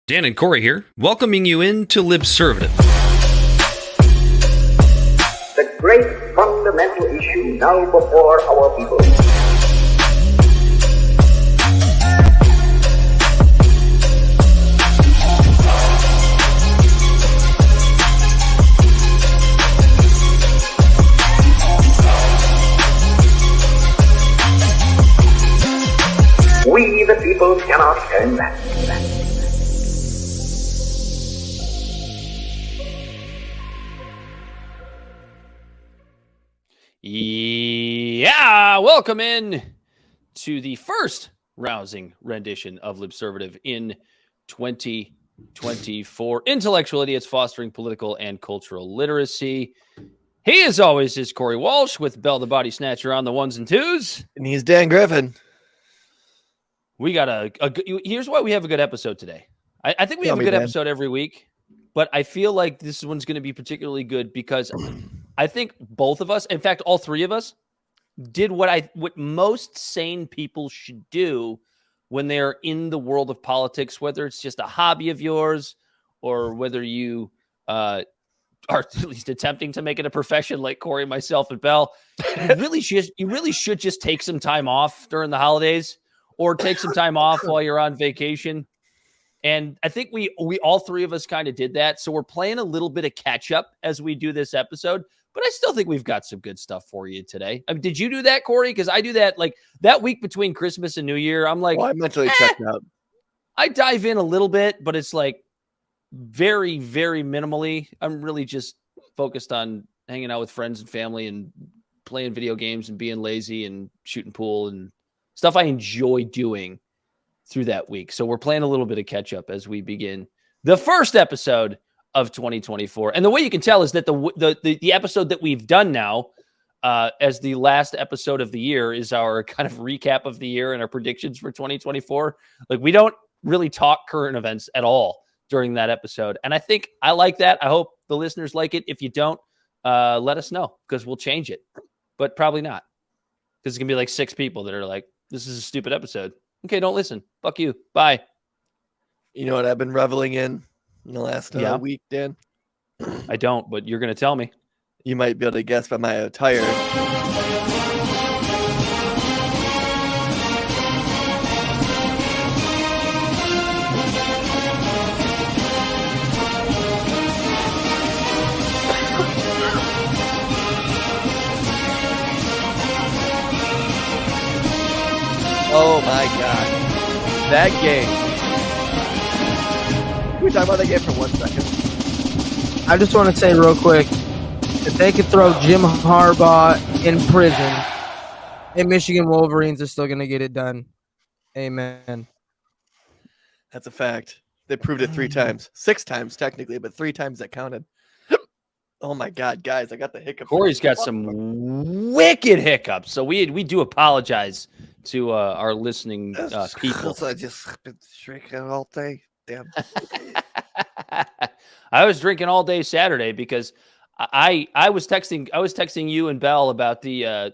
Dan and Corey here, welcoming you into Libservative. The great fundamental issue now before our people. We, the people, cannot turn back. Yeah, welcome in to the first rousing rendition of Libservative in 2024. Intellectual idiots fostering political and cultural literacy. He, as always, is Corey Walsh with Bell the Bodysnatcher on the ones and twos. And he's Dan Griffin. We got here's why we have a good episode today. I think we have a good episode every week, but I feel like this one's going to be particularly good because I think both of us, in fact, all three of us, did what most sane people should do when they're in the world of politics, whether it's just a hobby of yours or whether you are at least attempting to make it a profession like Corey, myself, and Bell. You really should just take some time off during the holidays or take some time off while you're on vacation. And I think we all three of us kind of did that. So we're playing a little bit of catch up as we do this episode. But I still think we've got some good stuff for you today. Did you do that, Corey? Because I do that like that week between Christmas and New Year. I'm like, I mentally checked out. I dive in a little bit, but it's like very, very minimally. I'm really just focused on hanging out with friends and family and playing video games and being lazy and shooting pool and stuff I enjoy doing through that week. So we're playing a little bit of catch up as we begin the first episode of 2024. And the way you can tell is that the episode that we've done now as the last episode of the year is our kind of recap of the year and our predictions for 2024. Like we don't really talk current events at all during that episode. And I think I like that. I hope the listeners like it. If you don't, let us know because we'll change it, but probably not because it's going to be like 6 people that are like, this is a stupid episode. Okay, don't listen. Fuck you. Bye. You know what I've been reveling in the last week, Dan? I don't, but you're going to tell me. You might be able to guess by my attire. Oh my God. That game. Can we talk about that game for 1 second? I just want to say real quick, if they could throw Jim Harbaugh in prison, and Michigan Wolverines are still going to get it done. Amen. That's a fact. They proved it 3 times. 6 times, technically, but 3 times that counted. Oh my God, guys, I got the hiccups. Corey's got some wicked hiccups, so we do apologize to our listening people. I just been drinking all day. Damn. I was drinking all day Saturday because I was texting you and Bell about the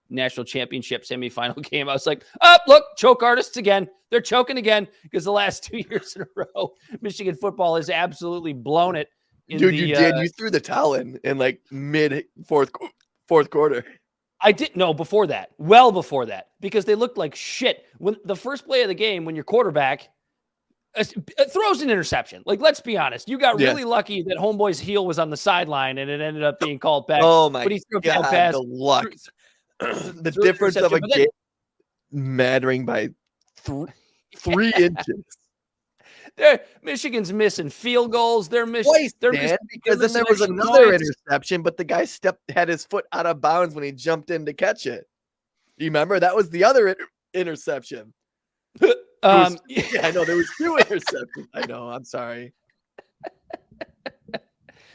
national championship semifinal game. I was like, look, choke artists again. They're choking again because the last 2 years in a row, Michigan football has absolutely blown it. Dude, you did. You threw the towel in like mid fourth quarter. I didn't know before that. Well before that. Because they looked like shit. When the first play of the game, when your quarterback throws an interception. Like, let's be honest. You got really lucky that homeboy's heel was on the sideline and it ended up being called back. Oh, my but he threw God. pass, the luck. The difference of a game mattering by 3 inches. Michigan's missing field goals. They're missing twice, because then there was another interception, but the guy had his foot out of bounds when he jumped in to catch it. Do you remember? That was the other interception. I know there was 2 interceptions. I know. I'm sorry.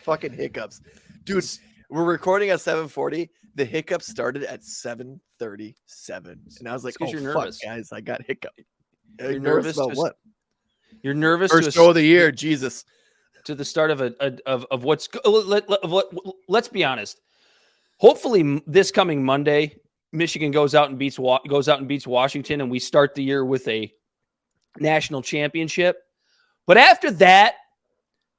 Fucking hiccups, dude. We're recording at 7:40. The hiccups started at 7:37, and I was like, "Oh fuck, nervous. Guys, I got hiccup." You're nervous about what? You're nervous. First show of the year, Jesus. To the start of what's. Let's be honest. Hopefully, this coming Monday, Michigan goes out and beats Washington, and we start the year with a national championship. But after that,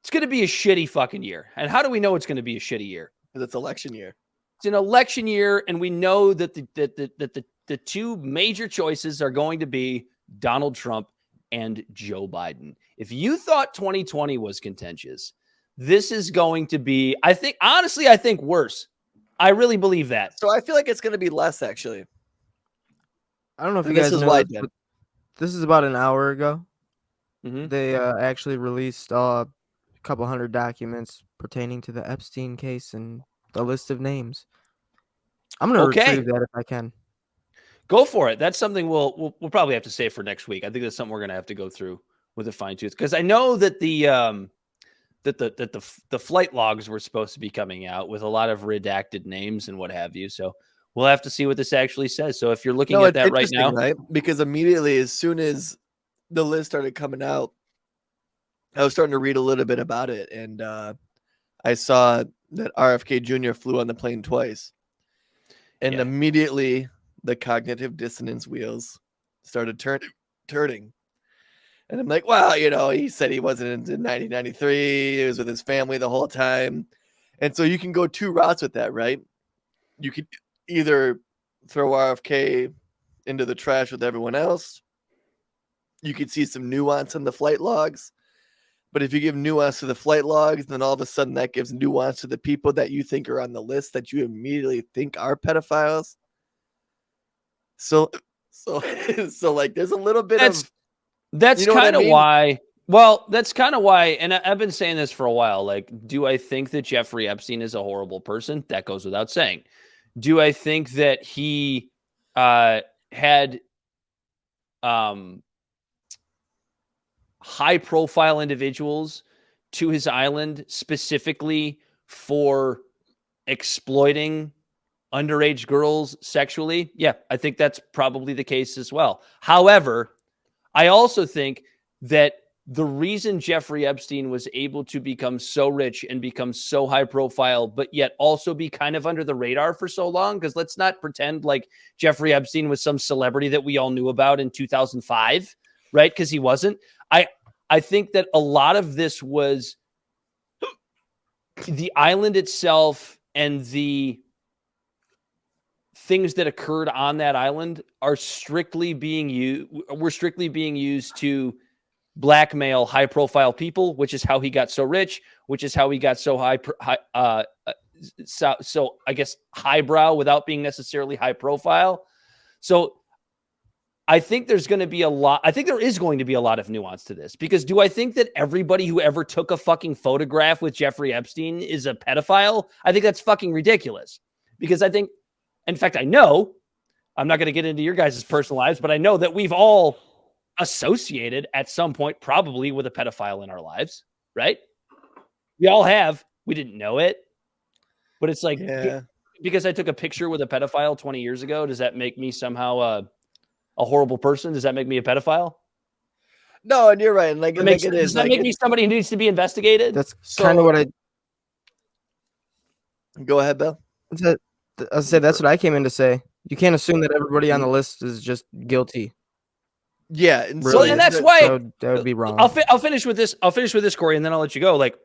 it's going to be a shitty fucking year. And how do we know it's going to be a shitty year? Because it's election year. It's an election year, and we know that the two major choices are going to be Donald Trump and Joe Biden. If you thought 2020 was contentious, this is going to be, I think worse. I really believe that. So I feel like it's going to be less, actually. I don't know if you guys know why this, but this is about an hour ago. Mm-hmm. They actually released a couple hundred documents pertaining to the Epstein case and the list of names. I'm going to retrieve that if I can. Go for it. That's something we'll probably have to save for next week. I think that's something we're going to have to go through with a fine tooth, because I know that the flight logs were supposed to be coming out with a lot of redacted names and what have you. So we'll have to see what this actually says. So if you're looking at that right now, right? Because immediately, as soon as the list started coming out, I was starting to read a little bit about it, and I saw that RFK Jr. flew on the plane twice, and immediately the cognitive dissonance wheels started turning. And I'm like, wow, he said he wasn't in 1993. He was with his family the whole time. And so you can go two routes with that, right? You could either throw RFK into the trash with everyone else. You could see some nuance in the flight logs. But if you give nuance to the flight logs, then all of a sudden that gives nuance to the people that you think are on the list that you immediately think are pedophiles. So like there's a little bit of... That's kind of why. Well, that's kind of why. And I've been saying this for a while. Like, do I think that Jeffrey Epstein is a horrible person? That goes without saying. Do I think that he had high-profile individuals to his island specifically for exploiting underage girls sexually? Yeah, I think that's probably the case as well. However, I also think that the reason Jeffrey Epstein was able to become so rich and become so high profile, but yet also be kind of under the radar for so long, because let's not pretend like Jeffrey Epstein was some celebrity that we all knew about in 2005, right? Because he wasn't. I think that a lot of this was the island itself, and the things that occurred on that island are strictly being used to blackmail high profile people, which is how he got so rich, which is how he got so so I guess highbrow without being necessarily high profile. So I think there is going to be a lot of nuance to this, because do I think that everybody who ever took a fucking photograph with Jeffrey Epstein is a pedophile? I think that's fucking ridiculous, because I think, in fact, I know, I'm not going to get into your guys' personal lives, but I know that we've all associated at some point probably with a pedophile in our lives, right? We all have. We didn't know it. But it's like, because I took a picture with a pedophile 20 years ago, does that make me somehow a horrible person? Does that make me a pedophile? No, and you're right. Like, does that make me somebody who needs to be investigated? That's kind of what I... Go ahead, Bill. I said that's what I came in to say. You can't assume that everybody on the list is just guilty. Yeah, and really, and that's why that would be wrong. I'll finish with this. I'll finish with this, Corey, and then I'll let you go. Like,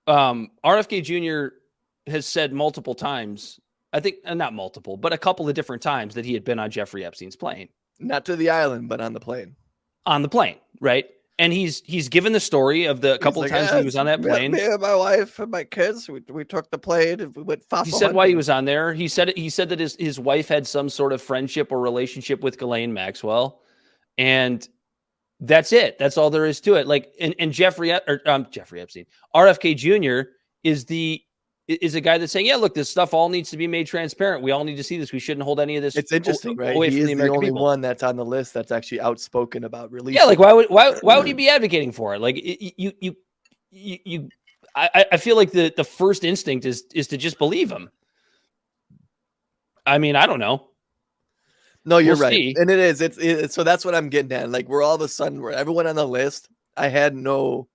RFK Jr. has said multiple times, I think not multiple, but a couple of different times, that he had been on Jeffrey Epstein's plane. Not to the island, but on the plane. On the plane, right? And he's given the story of the couple of times he was on that plane. Me and my wife and my kids, we took the plane and we went fast. He said why he was on there. He said that his wife had some sort of friendship or relationship with Ghislaine Maxwell, and that's it. That's all there is to it. Like, and Jeffrey Epstein, RFK Jr. is a guy that's saying, yeah, look, this stuff all needs to be made transparent. We all need to see this. We shouldn't hold any of this. It's interesting, right? He is the only one that's on the list that's actually outspoken about releasing. Yeah, like why would he be advocating for it? Like I feel like the first instinct is to just believe him. I mean, I don't know. No, you're right. See. And it is. It's so that's what I'm getting at. Like, we're all of a sudden, we're everyone on the list. I don't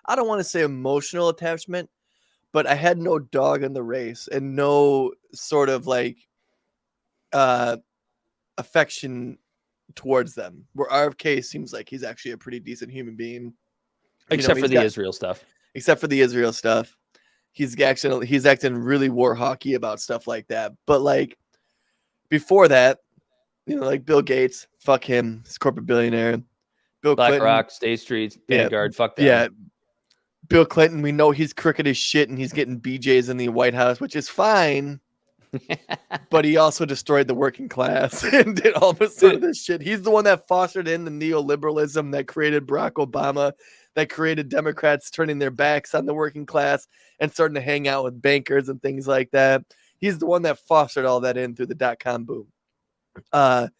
want to say emotional attachment, but I had no dog in the race and no sort of like affection towards them. Where RFK seems like he's actually a pretty decent human being, except for the Israel stuff. Except for the Israel stuff, he's acting really war hawky about stuff like that. But like before that, like Bill Gates, fuck him, he's a corporate billionaire. Bill Clinton, BlackRock, State Street, Vanguard, fuck them. Yeah. Bill Clinton, we know he's crooked as shit and he's getting BJs in the White House, which is fine. But he also destroyed the working class and did all this sort of this shit. He's the one that fostered in the neoliberalism that created Barack Obama, that created Democrats turning their backs on the working class and starting to hang out with bankers and things like that. He's the one that fostered all that in through the .com boom. Donald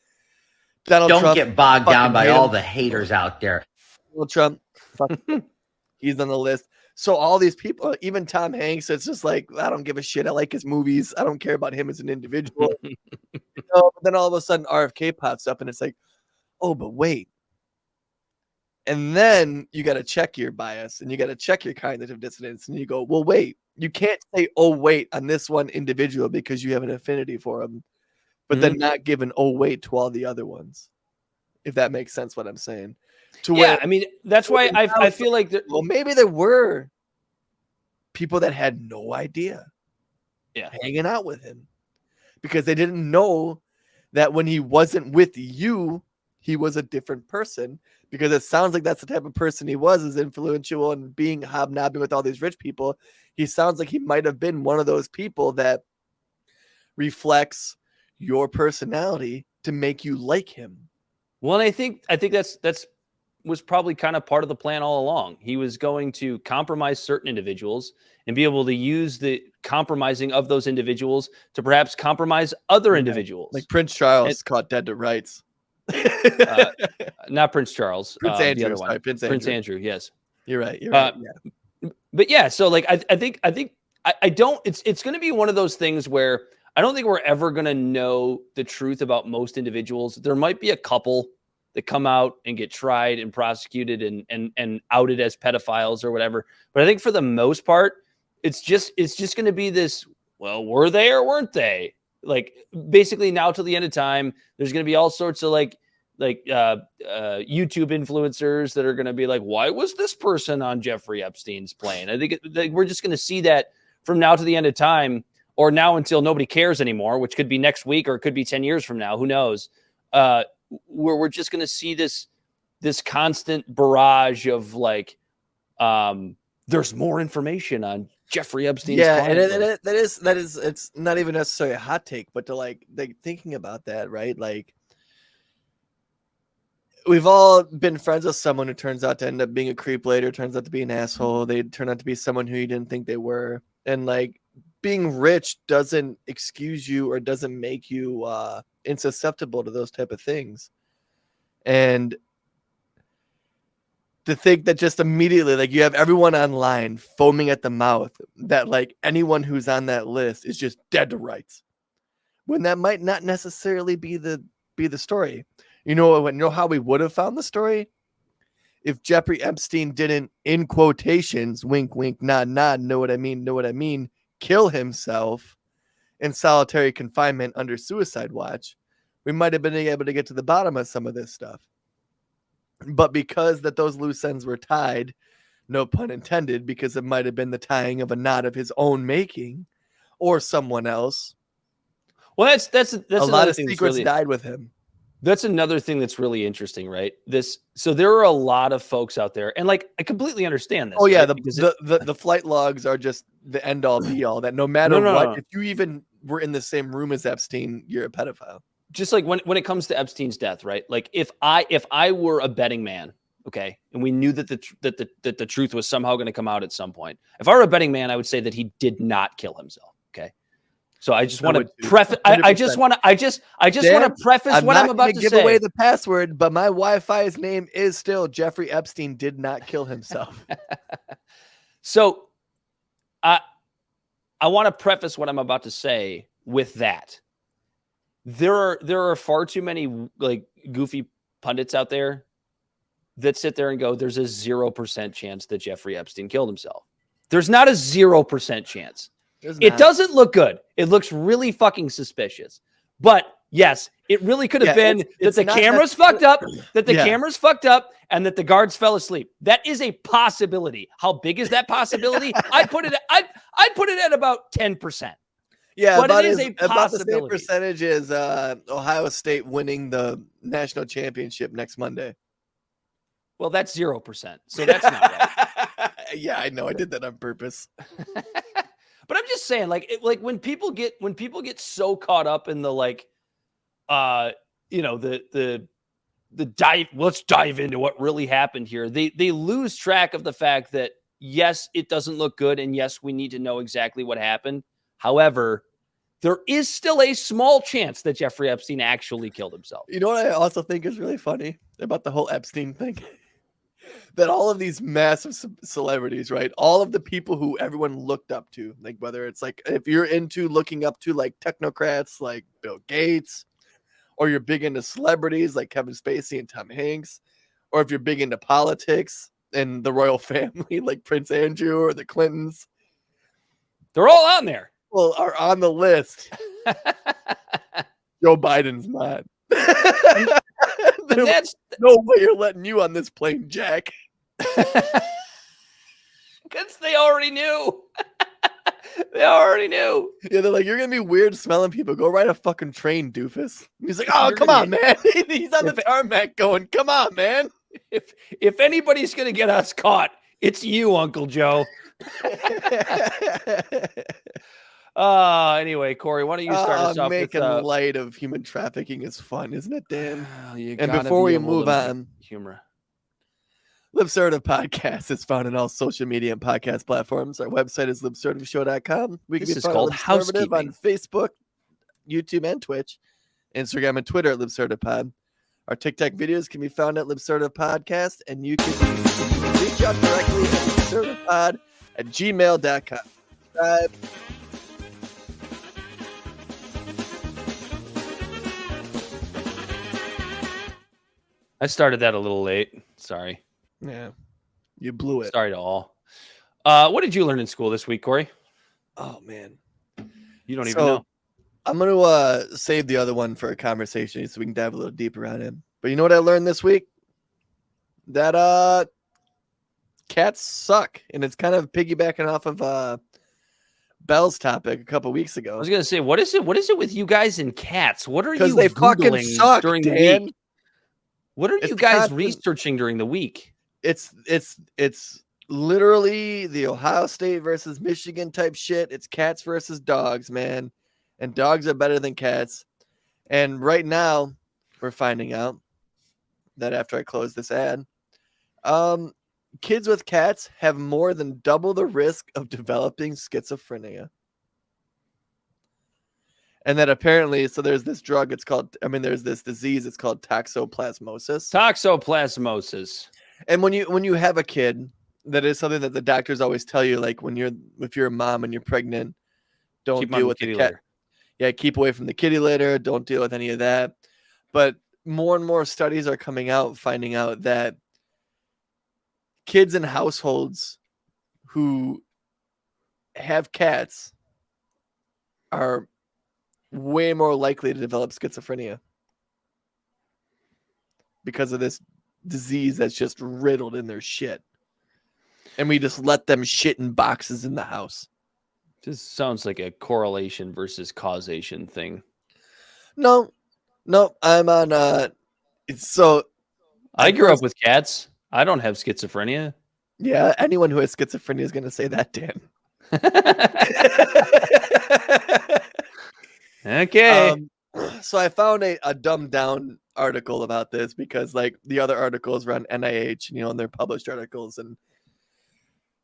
Don't Trump, get bogged down by all the haters out there. Donald Trump, he's on the list. So all these people, even Tom Hanks, it's just like, I don't give a shit. I like his movies. I don't care about him as an individual. But then all of a sudden RFK pops up and it's like, oh, but wait. And then you got to check your bias and you got to check your cognitive dissonance. And you go, well, wait, you can't say, oh, wait, on this one individual because you have an affinity for him, but then not give an oh, wait to all the other ones. If that makes sense what I'm saying. I mean, that's why I feel like well, maybe there were people that had no idea hanging out with him because they didn't know that when he wasn't with you, he was a different person, because it sounds like that's the type of person he was, is influential and being hobnobbing with all these rich people. He sounds like he might have been one of those people that reflects your personality to make you like him. Well, and I think that's was probably kind of part of the plan all along. He was going to compromise certain individuals and be able to use the compromising of those individuals to perhaps compromise other individuals. Like Prince Charles caught dead to rights. Not Prince Charles. Prince Andrew. The other one. Sorry, Prince Andrew. Yes. You're right. You're right. But yeah, so like I think I don't. It's going to be one of those things where I don't think we're ever going to know the truth about most individuals. There might be a couple that come out and get tried and prosecuted and outed as pedophiles or whatever. But I think for the most part, it's just going to be this, well, were they or weren't they? Like basically now till the end of time, there's going to be all sorts of like YouTube influencers that are going to be like, why was this person on Jeffrey Epstein's plane? I think we're just going to see that from now to the end of time, or now until nobody cares anymore, which could be next week or it could be 10 years from now. Who knows? Where we're just going to see this constant barrage of like, there's more information on Jeffrey Epstein's. Yeah, and that is it's not even necessarily a hot take, but to like thinking about that, right? Like we've all been friends with someone who turns out to end up being a creep later, turns out to be an asshole. They turn out to be someone who you didn't think they were, and like being rich doesn't excuse you or doesn't make you insusceptible to those type of things. And to think that just immediately, like you have everyone online foaming at the mouth that like anyone who's on that list is just dead to rights, when that might not necessarily be the story. You know how we would have found the story? If Jeffrey Epstein didn't, in quotations, wink, wink, nod, nod, know what I mean, kill himself in solitary confinement under suicide watch, we might have been able to get to the bottom of some of this stuff. But because that those loose ends were tied, no pun intended, because it might have been the tying of a knot of his own making or someone else. Well, that's a lot of secrets died with him. That's another thing that's really interesting, right? So there are a lot of folks out there, and like I completely understand this. Oh yeah, right? the flight logs are just the end all be all. That no matter what, if you even were in the same room as Epstein, you're a pedophile. Just like when it comes to Epstein's death, right? Like if I were a betting man, okay, and we knew that the truth was somehow going to come out at some point. If I were a betting man, I would say that he did not kill himself. Okay. So I just want to preface. I just want to preface what I'm about to say. Give away the password, but my Wi-Fi's name is still Jeffrey Epstein did not kill himself. So, I want to preface what I'm about to say with that. There are far too many like goofy pundits out there that sit there and go, "There's a 0% chance that Jeffrey Epstein killed himself." There's not a 0% chance. It doesn't look good. It looks really fucking suspicious. But yes, it really could have been that it's the not cameras fucked up, cameras fucked up, and that the guards fell asleep. That is a possibility. How big is that possibility? I'd put it at about 10%. Yeah, but about it is a about the same possibility. percentage as Ohio State winning the national championship next Monday. Well, that's 0%. So that's not right. Yeah, I know. I did that on purpose. But I'm just saying, like, when people get so caught up in the the dive. Let's dive into what really happened here. They lose track of the fact that yes, it doesn't look good, and yes, we need to know exactly what happened. However, there is still a small chance that Jeffrey Epstein actually killed himself. You know what I also think is really funny about the whole Epstein thing? That all of these massive celebrities, right? All of the people who everyone looked up to, like whether it's like if you're into looking up to like technocrats like Bill Gates, or you're big into celebrities like Kevin Spacey and Tom Hanks, or if you're big into politics and the royal family like Prince Andrew or the Clintons, they're all on there. Well, are on the list. Joe Biden's not. That's no way you're letting you on this plane, Jack. Because they already knew. They already knew. Yeah, they're like, you're gonna be weird smelling people. Go ride a fucking train, doofus. He's like, oh, come on, man. He's on the tarmac going, come on, man. If anybody's gonna get us caught, it's you, Uncle Joe. Anyway, Corey, why don't you start us off making with light of human trafficking is fun, isn't it, Dan? And before we move on, humor. Libservative Podcast is found on all social media and podcast platforms. Our website is libservativeshow.com. We can This be is found called on Libservative housekeeping on Facebook, YouTube, and Twitch, Instagram and Twitter at LibservativePod. Our TikTok videos can be found at Libservative Podcast, and you can reach out directly at libservativepod@gmail.com. Subscribe. I started that a little late. Sorry. Yeah, you blew it. Sorry to all. What did you learn in school this week, Corey? Oh, man. You don't even know. I'm going to save the other one for a conversation so we can dive a little deeper on it. But you know what I learned this week? That cats suck. And it's kind of piggybacking off of Bell's topic a couple weeks ago. I was going to say, what is it? What is it with you guys and cats? What are you they fucking Googling suck, during Dan. the week? What are you guys constant... researching during the week? It's literally the Ohio State versus Michigan type shit. It's cats versus dogs, man. And dogs are better than cats. And right now, we're finding out that after I close this ad, kids with cats have more than double the risk of developing schizophrenia. And that apparently, so there's this drug, there's this disease, it's called toxoplasmosis. Toxoplasmosis. And when you have a kid, that is something that the doctors always tell you, like if you're a mom and you're pregnant, don't deal with the cat. Yeah, keep away from the kitty litter. Don't deal with any of that. But more and more studies are coming out, finding out that kids in households who have cats are way more likely to develop schizophrenia because of this disease that's just riddled in their shit. And we just let them shit in boxes in the house. This sounds like a correlation versus causation thing. No, I'm on so I grew up with cats. I don't have schizophrenia. Yeah, anyone who has schizophrenia is going to say that, Dan. Okay. So I found a dumbed down article about this because like the other articles were on NIH, and they're published articles, and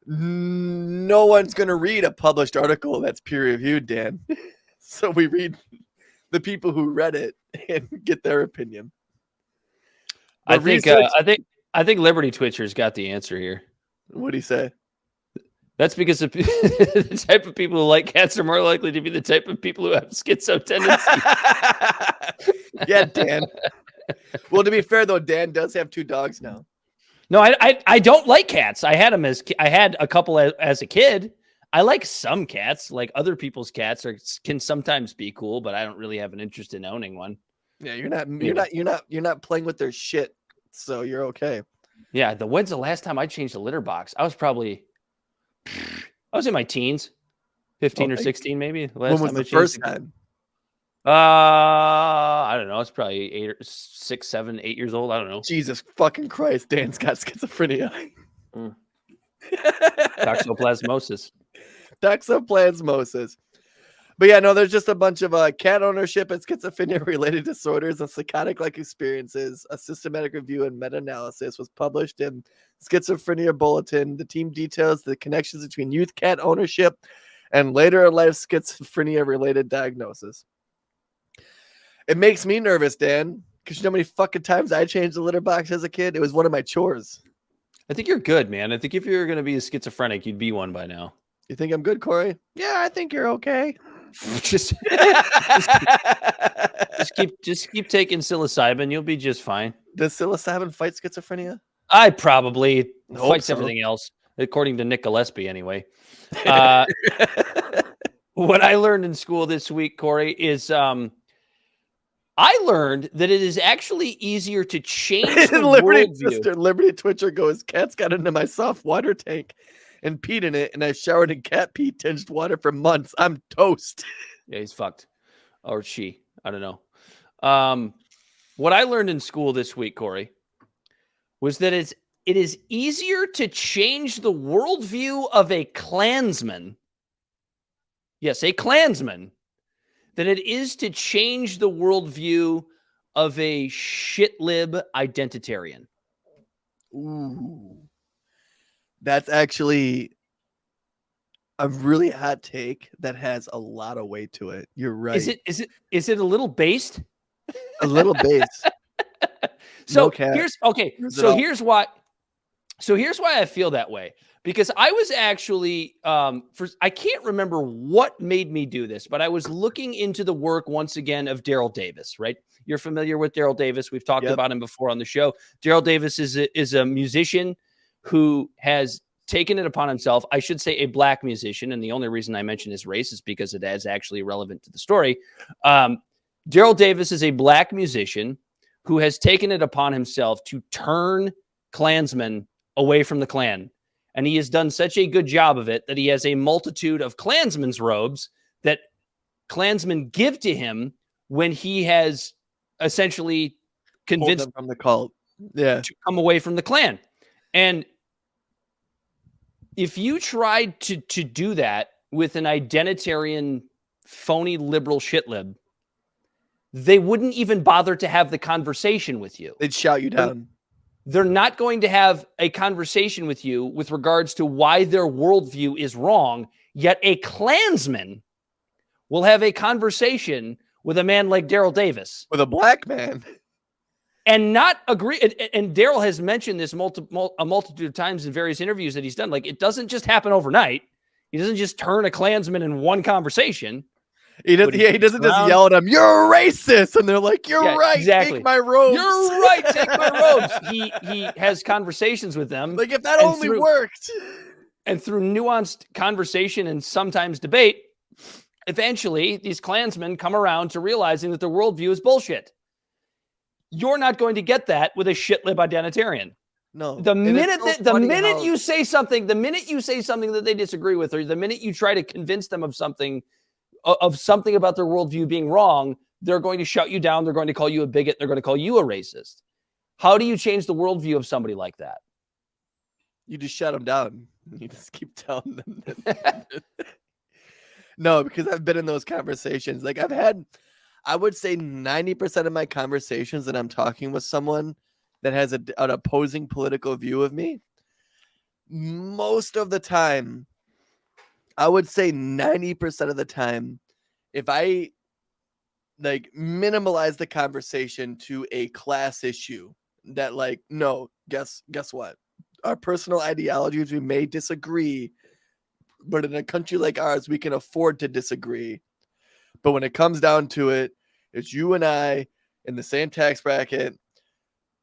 no one's going to read a published article that's peer reviewed, Dan. So we read the people who read it and get their opinion. I think Liberty Twitcher's got the answer here. What'd he say? That's because the type of people who like cats are more likely to be the type of people who have schizo tendencies. Yeah, Dan. Well, to be fair though, Dan does have 2 dogs now. No, I don't like cats. I had a couple as a kid. I like some cats. Like other people's cats can sometimes be cool, but I don't really have an interest in owning one. Yeah, you're not playing with their shit, so you're okay. Yeah, when's the last time I changed a litter box? I was in my teens, 15 or 16 maybe. When was the first time? I don't know. It's probably 6, 7, 8 years old. I don't know. Jesus fucking Christ, Dan's got schizophrenia. Toxoplasmosis. Toxoplasmosis. But yeah, no, there's just a bunch of cat ownership and schizophrenia-related disorders and psychotic-like experiences. A systematic review and meta-analysis was published in Schizophrenia Bulletin. The team details the connections between youth cat ownership and later-in-life schizophrenia-related diagnosis. It makes me nervous, Dan, because you know how many fucking times I changed the litter box as a kid? It was one of my chores. I think you're good, man. I think if you're going to be a schizophrenic, you'd be one by now. You think I'm good, Corey? Yeah, I think you're okay. just keep taking psilocybin. You'll be just fine. Does psilocybin fight schizophrenia? I probably fights everything else, according to Nick Gillespie, anyway. What I learned in school this week, Corey, is I learned that it is actually easier to change the worldview. Liberty Twitcher goes, cats got into my soft water tank and peed in it, and I showered in cat pee tinged water for months. I'm toast. Yeah, he's fucked. Or she. I don't know. What I learned in school this week, Corey, was that it is easier to change the worldview of a Klansman. Yes, a Klansman. Than it is to change the worldview of a shitlib identitarian. Ooh. That's actually a really hot take that has a lot of weight to it. You're right. Is it a little based? A little based. So here's why I feel that way. Because I was actually, I can't remember what made me do this, but I was looking into the work once again of Daryl Davis, right? You're familiar with Daryl Davis. We've talked about him before on the show. Daryl Davis is a musician who has taken it upon himself. I should say a black musician. And the only reason I mention his race is because it is actually relevant to the story. Daryl Davis is a black musician who has taken it upon himself to turn Klansmen away from the Klan. And he has done such a good job of it that he has a multitude of Klansmen's robes that Klansmen give to him when he has essentially convinced them from the cult to come away from the Klan. And if you tried to do that with an identitarian, phony liberal shitlib, they wouldn't even bother to have the conversation with you. They'd shout you down. They're not going to have a conversation with you with regards to why their worldview is wrong, yet a Klansman will have a conversation with a man like Daryl Davis. With a black man. And not agree. And Daryl has mentioned this a multitude of times in various interviews that he's done. Like, it doesn't just happen overnight. He doesn't just turn a Klansman in one conversation. He doesn't just yell at him, "You're a racist," and they're like, "You're right, exactly. Take my robes." You're right, take my robes. He has conversations with them. Like, if that only worked. And through nuanced conversation and sometimes debate, eventually these Klansmen come around to realizing that their worldview is bullshit. You're not going to get that with a shitlib identitarian. No. The minute you say something that they disagree with, or the minute you try to convince them of something about their worldview being wrong, they're going to shut you down. They're going to call you a bigot. They're going to call you a racist. How do you change the worldview of somebody like that? You just shut them down. You just keep telling them that. No, because I've been in those conversations. Like, I would say 90% of my conversations that I'm talking with someone that has an opposing political view of me, most of the time, I would say 90% of the time, if I like minimalize the conversation to a class issue that, like, no, guess what? Our personal ideologies, we may disagree, but in a country like ours, we can afford to disagree. But when it comes down to it, it's you and I in the same tax bracket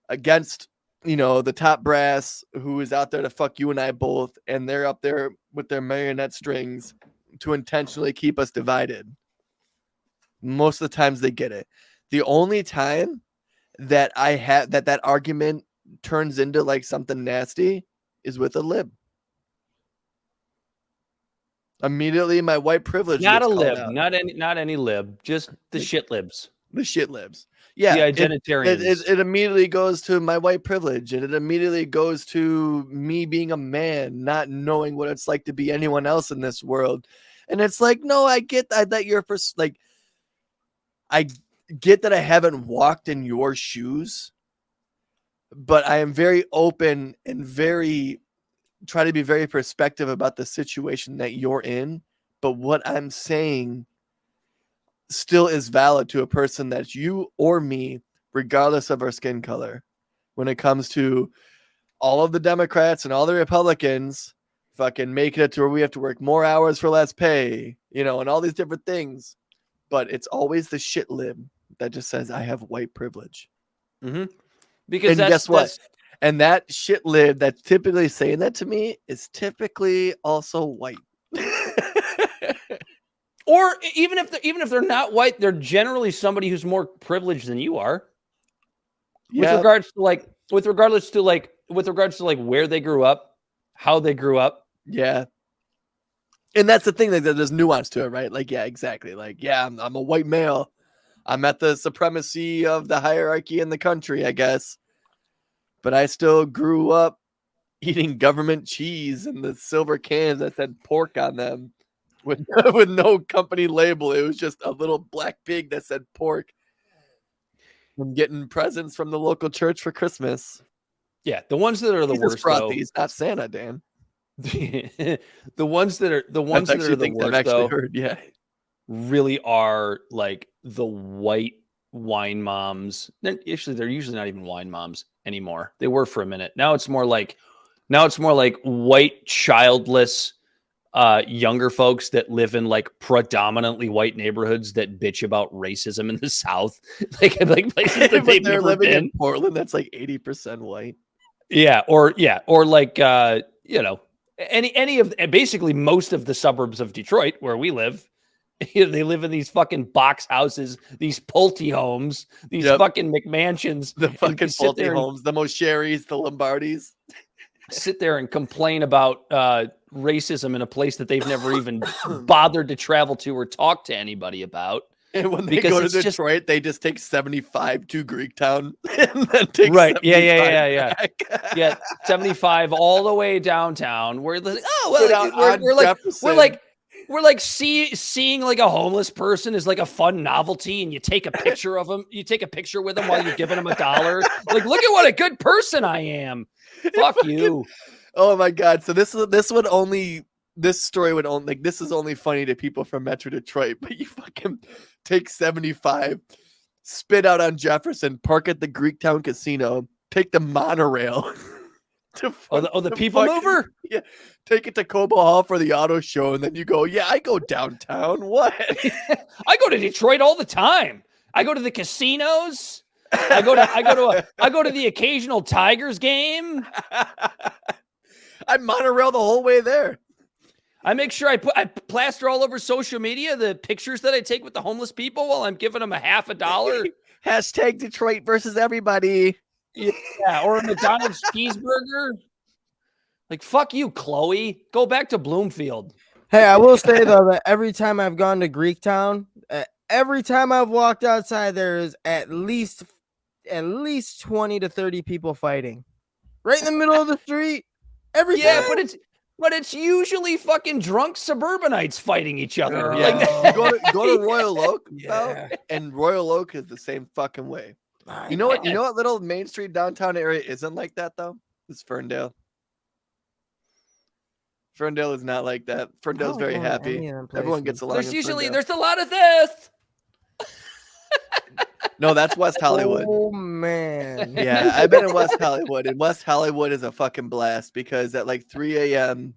against the top brass who is out there to fuck you and I both, and they're up there with their marionette strings to intentionally keep us divided. Most of the times they get it. The only time that I have that argument turns into like something nasty is with a lib. Immediately my white privilege not gets a lib, out. not any lib, just the shit libs. The shit libs. Yeah, the identitarians. It immediately goes to my white privilege, and it immediately goes to me being a man, not knowing what it's like to be anyone else in this world. And it's like, no, I get that you're I get that I haven't walked in your shoes, but I am very open and try to be very perspective about the situation that you're in. But what I'm saying still is valid to a person that's you or me, regardless of our skin color. When it comes to all of the Democrats and all the Republicans fucking making it to where we have to work more hours for less pay, and all these different things. But it's always the shit lib that just says I have white privilege. Mm-hmm. Because guess what? And that shit lib that's typically saying that to me is typically also white. Or even if they're not white, they're generally somebody who's more privileged than you are. Yeah. With regards to where they grew up, how they grew up. Yeah. And that's the thing, that there's nuance to it, right? Like, yeah, exactly. Like, yeah, I'm a white male. I'm at the supremacy of the hierarchy in the country, I guess. But I still grew up eating government cheese and the silver cans that said pork on them. With no company label. It was just a little black pig that said pork. I'm getting presents from the local church for Christmas. Yeah, the ones that are the worst, though. These, not Santa, Dan. the ones that are the worst, though, heard, yeah, really are like the white wine moms. They're usually not even wine moms anymore. They were for a minute. Now it's more like white childless younger folks that live in like predominantly white neighborhoods that bitch about racism in the South, like places that they've never living been. In Portland, that's like 80% white. Yeah, or like any of basically most of the suburbs of Detroit where we live. They live in these fucking box houses, these Pulte homes, these fucking McMansions, the fucking Pulte homes, the Mosheris, the Lombardis. Sit there and complain about racism in a place that they've never even bothered to travel to or talk to anybody about. And when they go to Detroit, they just take 75 to Greektown and then take right. Yeah. 75 all the way downtown. We're like seeing like a homeless person is like a fun novelty, and you take a picture of them. You take a picture with them while you're giving them $1. Like, look at what a good person I am. Fuck you. Oh my God. So this story would only, like, this is only funny to people from Metro Detroit, but you fucking take 75, spit out on Jefferson, park at the Greektown Casino, take the monorail. The people mover? Yeah. Take it to Cobo Hall for the auto show, and then you go, yeah, I go downtown. What? I go to Detroit all the time. I go to the casinos. I go to the occasional Tigers game. I monorail the whole way there. I make sure I plaster all over social media the pictures that I take with the homeless people while I'm giving them $50. Hashtag Detroit versus everybody. Yeah, or a McDonald's cheeseburger. Like, fuck you, Chloe. Go back to Bloomfield. Hey, I will say, though, that every time I've gone to Greektown, every time I've walked outside, there is at least 20 to 30 people fighting. Right in the middle of the street. Every time. But it's usually fucking drunk suburbanites fighting each other. Yeah. Go to Royal Oak, and Royal Oak is the same fucking way. You know what little Main Street downtown area isn't like that, though? It's Ferndale. Ferndale is not like that. Ferndale's very happy. Everyone gets along. There's a lot of this. No, that's West Hollywood. Oh man. Yeah, I've been in West Hollywood, and West Hollywood is a fucking blast because at like 3 a.m.,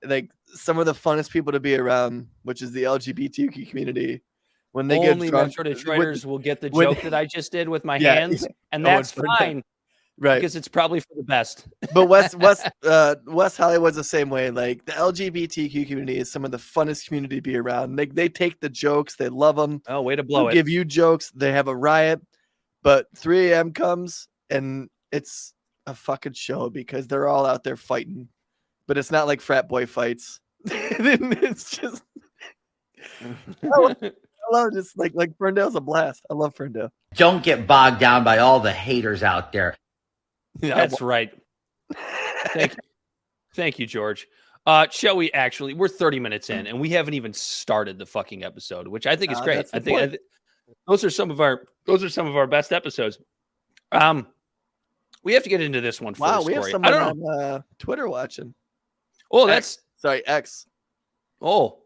like some of the funnest people to be around, which is the LGBTQ community, when they only get drunk, Metro Detroiters will get the joke that I just did with my hands, and that's fine. Right. Because it's probably for the best. But West Hollywood's the same way. Like the LGBTQ community is some of the funnest community to be around. They take the jokes, they love them. Oh, way to blow it. Give you jokes, they have a riot. But 3 a.m. comes and it's a fucking show because they're all out there fighting. But it's not like frat boy fights. It's just I love just like Ferndale's a blast. I love Ferndale. Don't get bogged down by all the haters out there. That's right. Thank you, George. Shall we actually? We're 30 minutes in, and we haven't even started the fucking episode, which I think is great. I think those are some of our best episodes. We have to get into this one. Wow, first, we have Corey. someone on Twitter watching. Oh, X. Oh,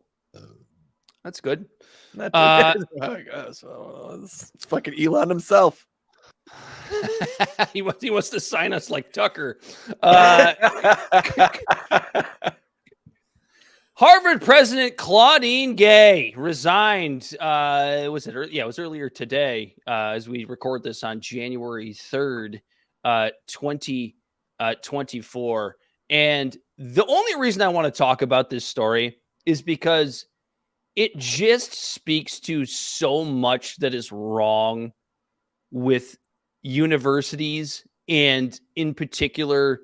that's good. It's fucking Elon himself. he wants to sign us like Tucker. Harvard President Claudine Gay resigned. It was earlier today as we record this on January 3rd, 2024. And the only reason I want to talk about this story is because it just speaks to so much that is wrong with universities and in particular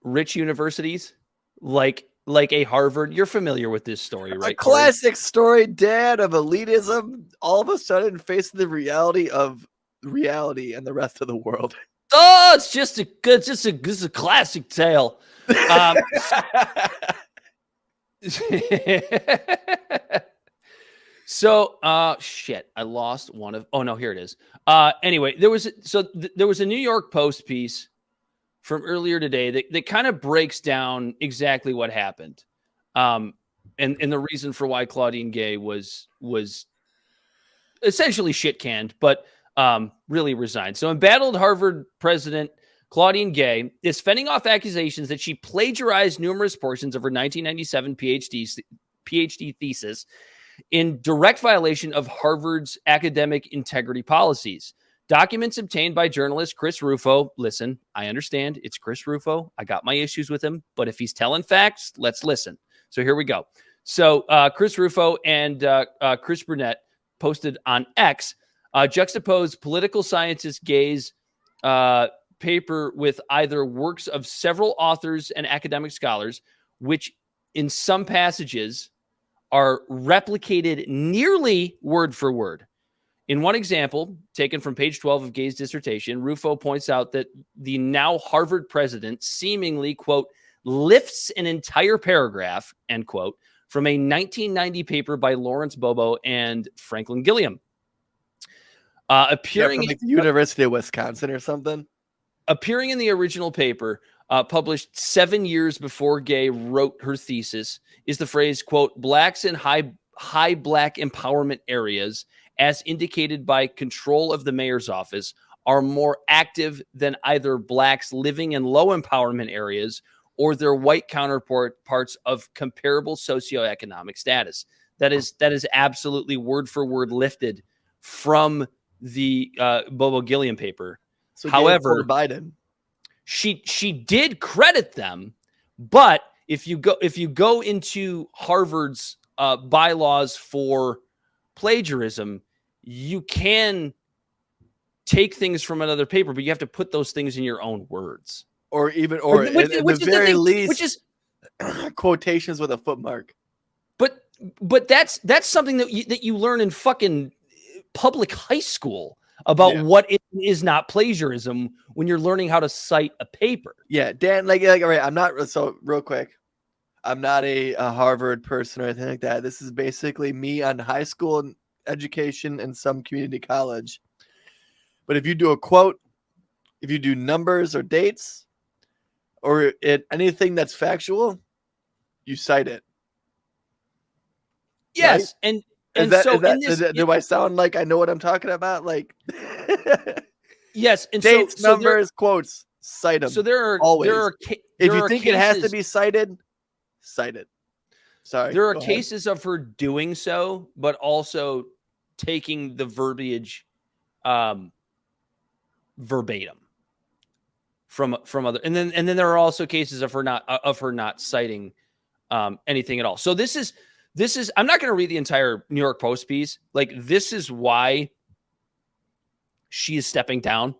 rich universities like a Harvard. You're familiar with this story, right? A classic story, Dad, of elitism all of a sudden facing the reality of reality and the rest of the world. Oh, it's just a classic tale. So, shit, I lost one of. Oh no, here it is. Anyway, there was a New York Post piece from earlier today that kind of breaks down exactly what happened, and the reason for why Claudine Gay was essentially shit canned, but really resigned. So, embattled Harvard president Claudine Gay is fending off accusations that she plagiarized numerous portions of her 1997 PhD thesis in direct violation of Harvard's academic integrity policies. Documents obtained by journalist Chris Rufo. Listen, I understand it's Chris Rufo. I got my issues with him, but if he's telling facts, let's listen. So here we go. So Chris Rufo and Chris Burnett posted on X, juxtaposed political scientist Gay's paper with either works of several authors and academic scholars, which in some passages are replicated nearly word for word. In one example, taken from page 12 of Gay's dissertation, Rufo points out that the now Harvard president seemingly, quote, lifts an entire paragraph, end quote, from a 1990 paper by Lawrence Bobo and Franklin Gilliam. Appearing from the University of Wisconsin or something. Appearing in the original paper, published 7 years before Gay wrote her thesis, is the phrase, quote, blacks in high black empowerment areas, as indicated by control of the mayor's office, are more active than either blacks living in low empowerment areas or their white counterparts of comparable socioeconomic status. That is absolutely word for word lifted from the Bobo Gilliam paper. So however, Biden, she did credit them, but if you go into Harvard's bylaws for plagiarism, you can take things from another paper, but you have to put those things in your own words, or at the very least, which is quotations with a footmark. But that's something that you learn in fucking public high school about what is not plagiarism when you're learning how to cite a paper. Yeah, Dan, like all right, I'm not so real quick. I'm not a Harvard person or anything like that. This is basically me on high school education and some community college. But if you do a quote, if you do numbers or dates, or anything that's factual, you cite it. Yes, right? And do I sound like I know what I'm talking about? Like, yes, and dates, numbers, quotes, cite them. So there are always. If you think cases, it has to be cited, cite it. Sorry, there are cases of her doing so, but also taking the verbiage verbatim from other, and then there are also cases of her not citing anything at all. So this is I'm not going to read the entire New York Post piece. Like, this is why she is stepping down,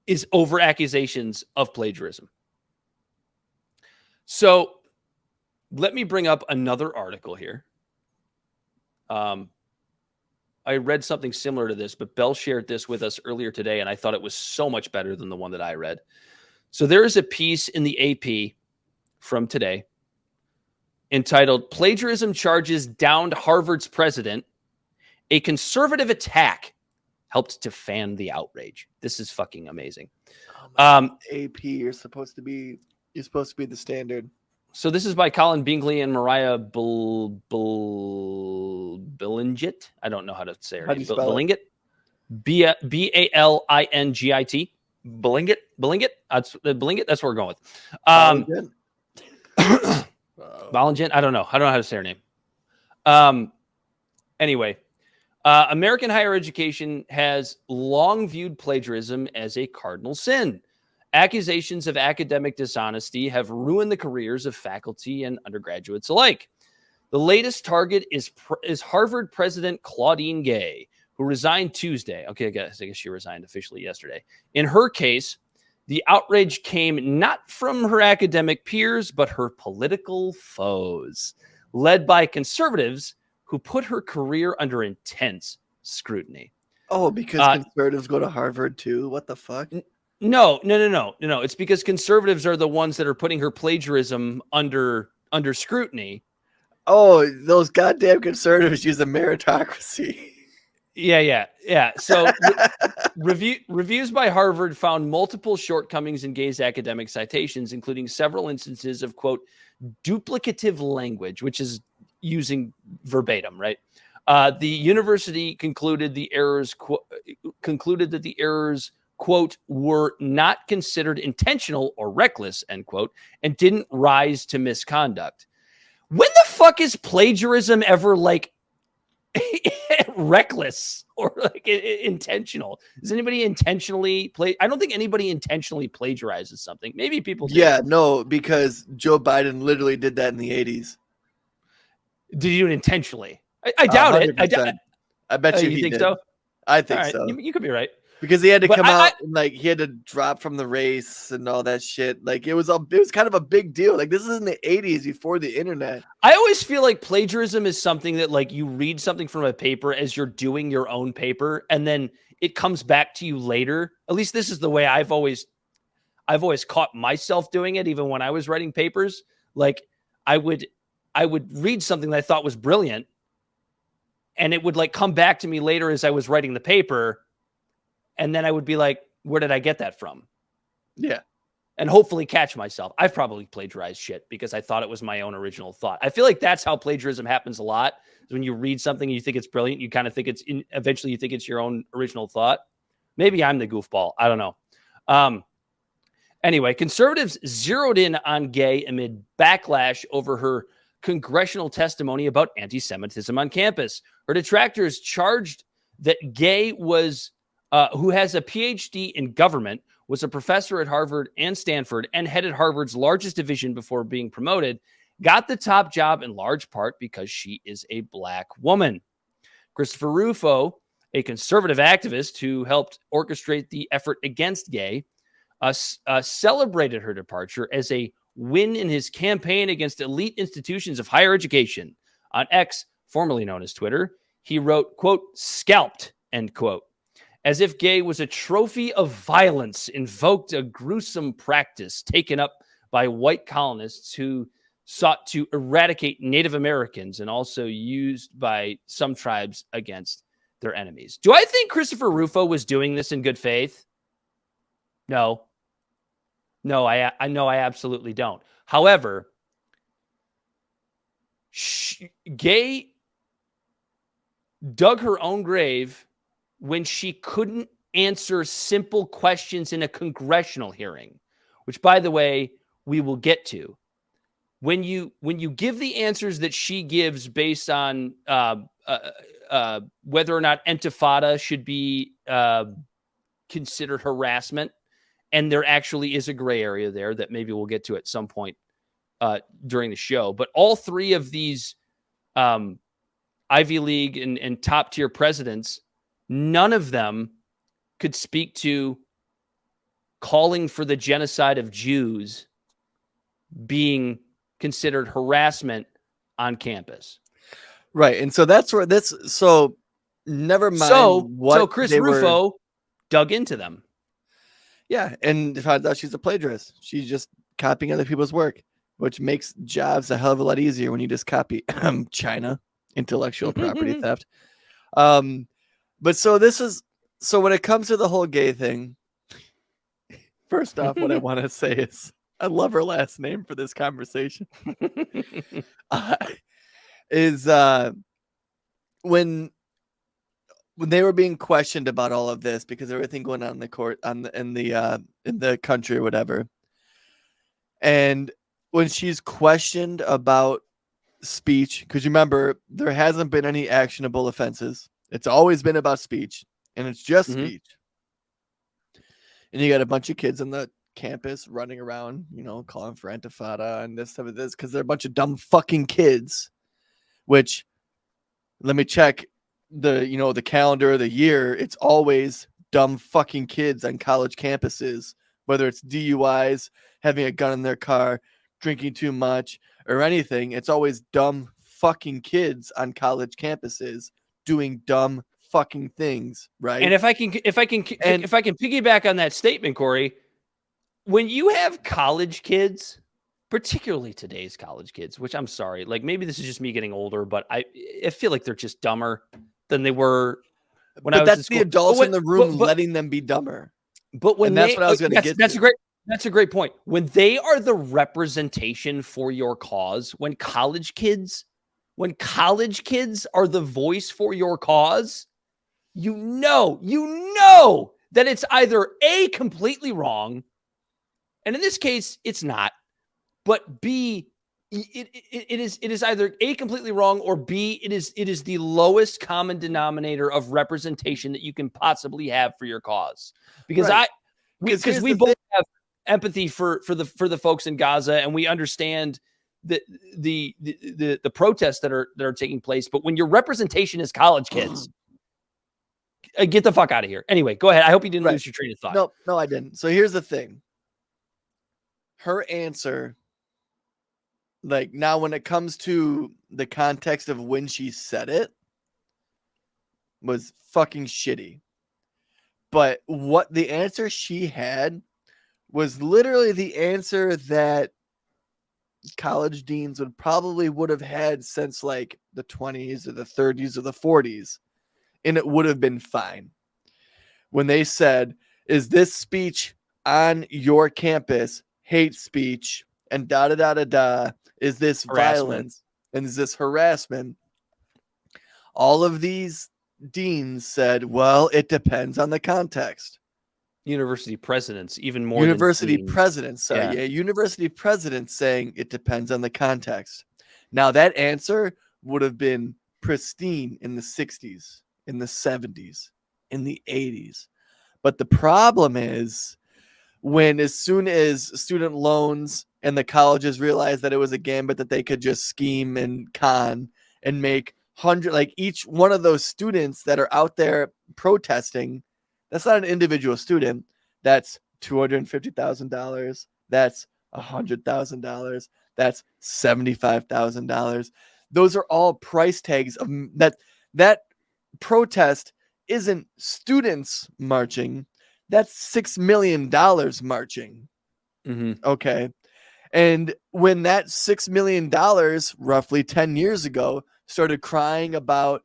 is over accusations of plagiarism. So let me bring up another article here. I read something similar to this, but Bell shared this with us earlier today, and I thought it was so much better than the one that I read. So there is a piece in the AP from today entitled "Plagiarism Charges Downed Harvard's President. A Conservative Attack Helped to Fan the Outrage." This is fucking amazing. AP, you're supposed to be the standard. So this is by Colin Bingley and Mariah Billingit. I don't know how to say her name. Billingit. Balingit. Billingit. That's Billingit. That's what we're going with. Balingit. I don't know how to say her name. Anyway, American higher education has long viewed plagiarism as a cardinal sin. Accusations of academic dishonesty have ruined the careers of faculty and undergraduates alike. The latest target is Harvard President Claudine Gay, who resigned Tuesday. Okay, I guess she resigned officially yesterday. In her case, the outrage came not from her academic peers, but her political foes, led by conservatives who put her career under intense scrutiny. Oh, because conservatives go to Harvard too? What the fuck? No. It's because conservatives are the ones that are putting her plagiarism under scrutiny. Oh, those goddamn conservatives use a meritocracy. Yeah. So reviews by Harvard found multiple shortcomings in Gay's academic citations, including several instances of, quote, duplicative language, which is using verbatim, right? The university concluded that the errors, quote, were not considered intentional or reckless, end quote, and didn't rise to misconduct. When the fuck is plagiarism ever like reckless or like intentional? Does anybody intentionally I don't think anybody intentionally plagiarizes something. Maybe people do. Yeah, no, because Joe Biden literally did that in the 80s. Did he do it intentionally? I doubt 100%. it. I bet you think did. So? I think so. You could be right. Because he had to come out and like he had to drop from the race and all that shit. Like it was kind of a big deal. Like this is in the 80s before the internet. I always feel like plagiarism is something that like you read something from a paper as you're doing your own paper and then it comes back to you later. At least this is the way I've always caught myself doing it, even when I was writing papers. Like I would read something that I thought was brilliant and it would like come back to me later as I was writing the paper. And then I would be like, where did I get that from? Yeah. And hopefully catch myself. I've probably plagiarized shit because I thought it was my own original thought. I feel like that's how plagiarism happens a lot. Is when you read something and you think it's brilliant, you kind of think eventually you think it's your own original thought. Maybe I'm the goofball. I don't know. Anyway, conservatives zeroed in on Gay amid backlash over her congressional testimony about anti-Semitism on campus. Her detractors charged that Gay was... who has a PhD in government, was a professor at Harvard and Stanford, and headed Harvard's largest division before being promoted, got the top job in large part because she is a Black woman. Christopher Rufo, a conservative activist who helped orchestrate the effort against Gay, celebrated her departure as a win in his campaign against elite institutions of higher education. On X, formerly known as Twitter, he wrote, quote, "scalped," end quote. As if Gay was a trophy of violence, invoked a gruesome practice taken up by white colonists who sought to eradicate Native Americans and also used by some tribes against their enemies. Do I think Christopher Rufo was doing this in good faith? No. I absolutely don't. However, Gay dug her own grave when she couldn't answer simple questions in a congressional hearing, which, by the way, we will get to. When you give the answers that she gives based on whether or not Intifada should be considered harassment. And there actually is a gray area there that maybe we'll get to at some point during the show. But all three of these Ivy League and top tier presidents, none of them could speak to calling for the genocide of Jews being considered harassment on campus. Right. And so that's where this, so never mind. So Chris Rufo dug into them. Yeah. And found out she's a plagiarist. She's just copying other people's work, which makes jobs a hell of a lot easier when you just copy China intellectual property theft. But so when it comes to the whole gay thing, first off, what I want to say is I love her last name for this conversation. When they were being questioned about all of this, because everything going on in the court in the country or whatever, and when she's questioned about speech, because you remember there hasn't been any actionable offenses, it's always been about speech, and it's just speech. And you got a bunch of kids on the campus running around, calling for Intifada and this stuff of this, because they're a bunch of dumb fucking kids. Which, let me check the calendar of the year. It's always dumb fucking kids on college campuses, whether it's DUIs, having a gun in their car, drinking too much, or anything. It's always dumb fucking kids on college campuses doing dumb fucking things, right? And if I can piggyback on that statement, Corey, when you have college kids, particularly today's college kids, which I'm sorry, like maybe this is just me getting older, but I feel like they're just dumber than they were when I was in school. That's the adults in the room letting them be dumber. But when that's what I was going to get to. That's a great point. When they are the representation for your cause, when college kids are the voice for your cause, you know that it's either A, completely wrong, and in this case, it's not, but B, it is either A, completely wrong, or B, it is the lowest common denominator of representation that you can possibly have for your cause. Because we both have empathy for the folks in Gaza, and we understand the protests that are taking place. But when your representation is college kids, get the fuck out of here. Anyway, go ahead. I hope you didn't lose your train of thought. No, I didn't. So here's the thing. Her answer, like now when it comes to the context of when she said it, was fucking shitty. But what the answer she had was literally the answer that college deans would have had since like the 20s or the 30s or the 40s. And it would have been fine. When they said, is this speech on your campus hate speech and is this violence and is this harassment? All of these deans said, well, it depends on the context. University presidents, even more university than presidents. University presidents saying it depends on the context. Now that answer would have been pristine in the 60s, in the 70s, in the 80s. But the problem is as soon as student loans and the colleges realized that it was a gambit that they could just scheme and con and make each one of those students that are out there protesting, that's not an individual student. That's $250,000. That's $100,000. That's $75,000. Those are all price tags of that protest isn't students marching. That's $6 million marching. Okay. And when that $6 million roughly 10 years ago started crying about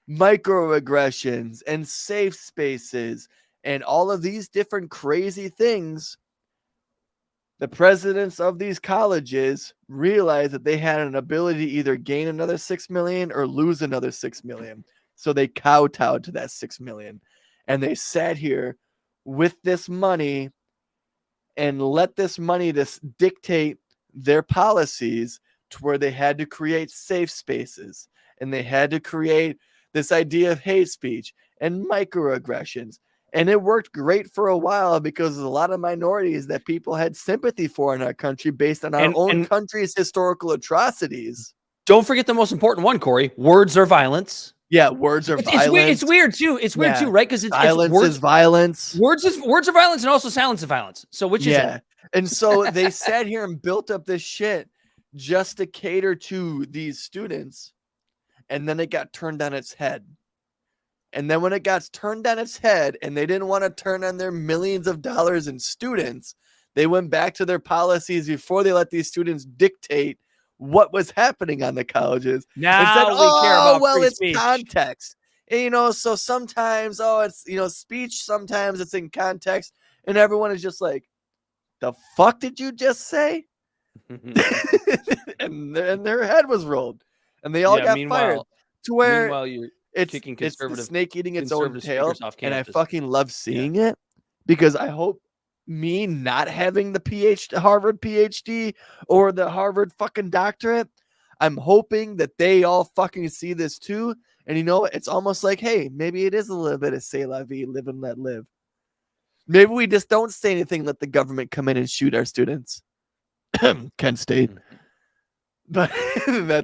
microaggressions and safe spaces and all of these different crazy things, the presidents of these colleges realized that they had an ability to either gain another 6 million or lose another 6 million. So they kowtowed to that 6 million. And they sat here with this money and let this money dictate their policies to where they had to create safe spaces and they had to create this idea of hate speech and microaggressions And it worked great for a while because there's a lot of minorities that people had sympathy for in our country based on our own country's historical atrocities. Don't forget the most important one, Corey. Words are violence. Yeah, words are violence. It's weird too. It's weird too, right? Because silence is violence. Words are violence, and also silence is violence. So which is it? And so they sat here and built up this shit just to cater to these students, and then it got turned on its head. And then when it got turned on its head and they didn't want to turn on their millions of dollars in students, they went back to their policies before they let these students dictate what was happening on the colleges. Now and said, we care about free it's speech. Context. And, so sometimes, it's, speech, sometimes it's in context. And everyone is just like, the fuck did you just say? and their head was rolled. And they all got fired. To where it's the snake eating its own tail, and I fucking love seeing it because I hope me not having the Harvard PhD or the Harvard fucking doctorate, I'm hoping that they all fucking see this too. And it's almost like, hey, maybe it is a little bit of c'est la vie, live and let live. Maybe we just don't say anything, let the government come in and shoot our students. Kent State. But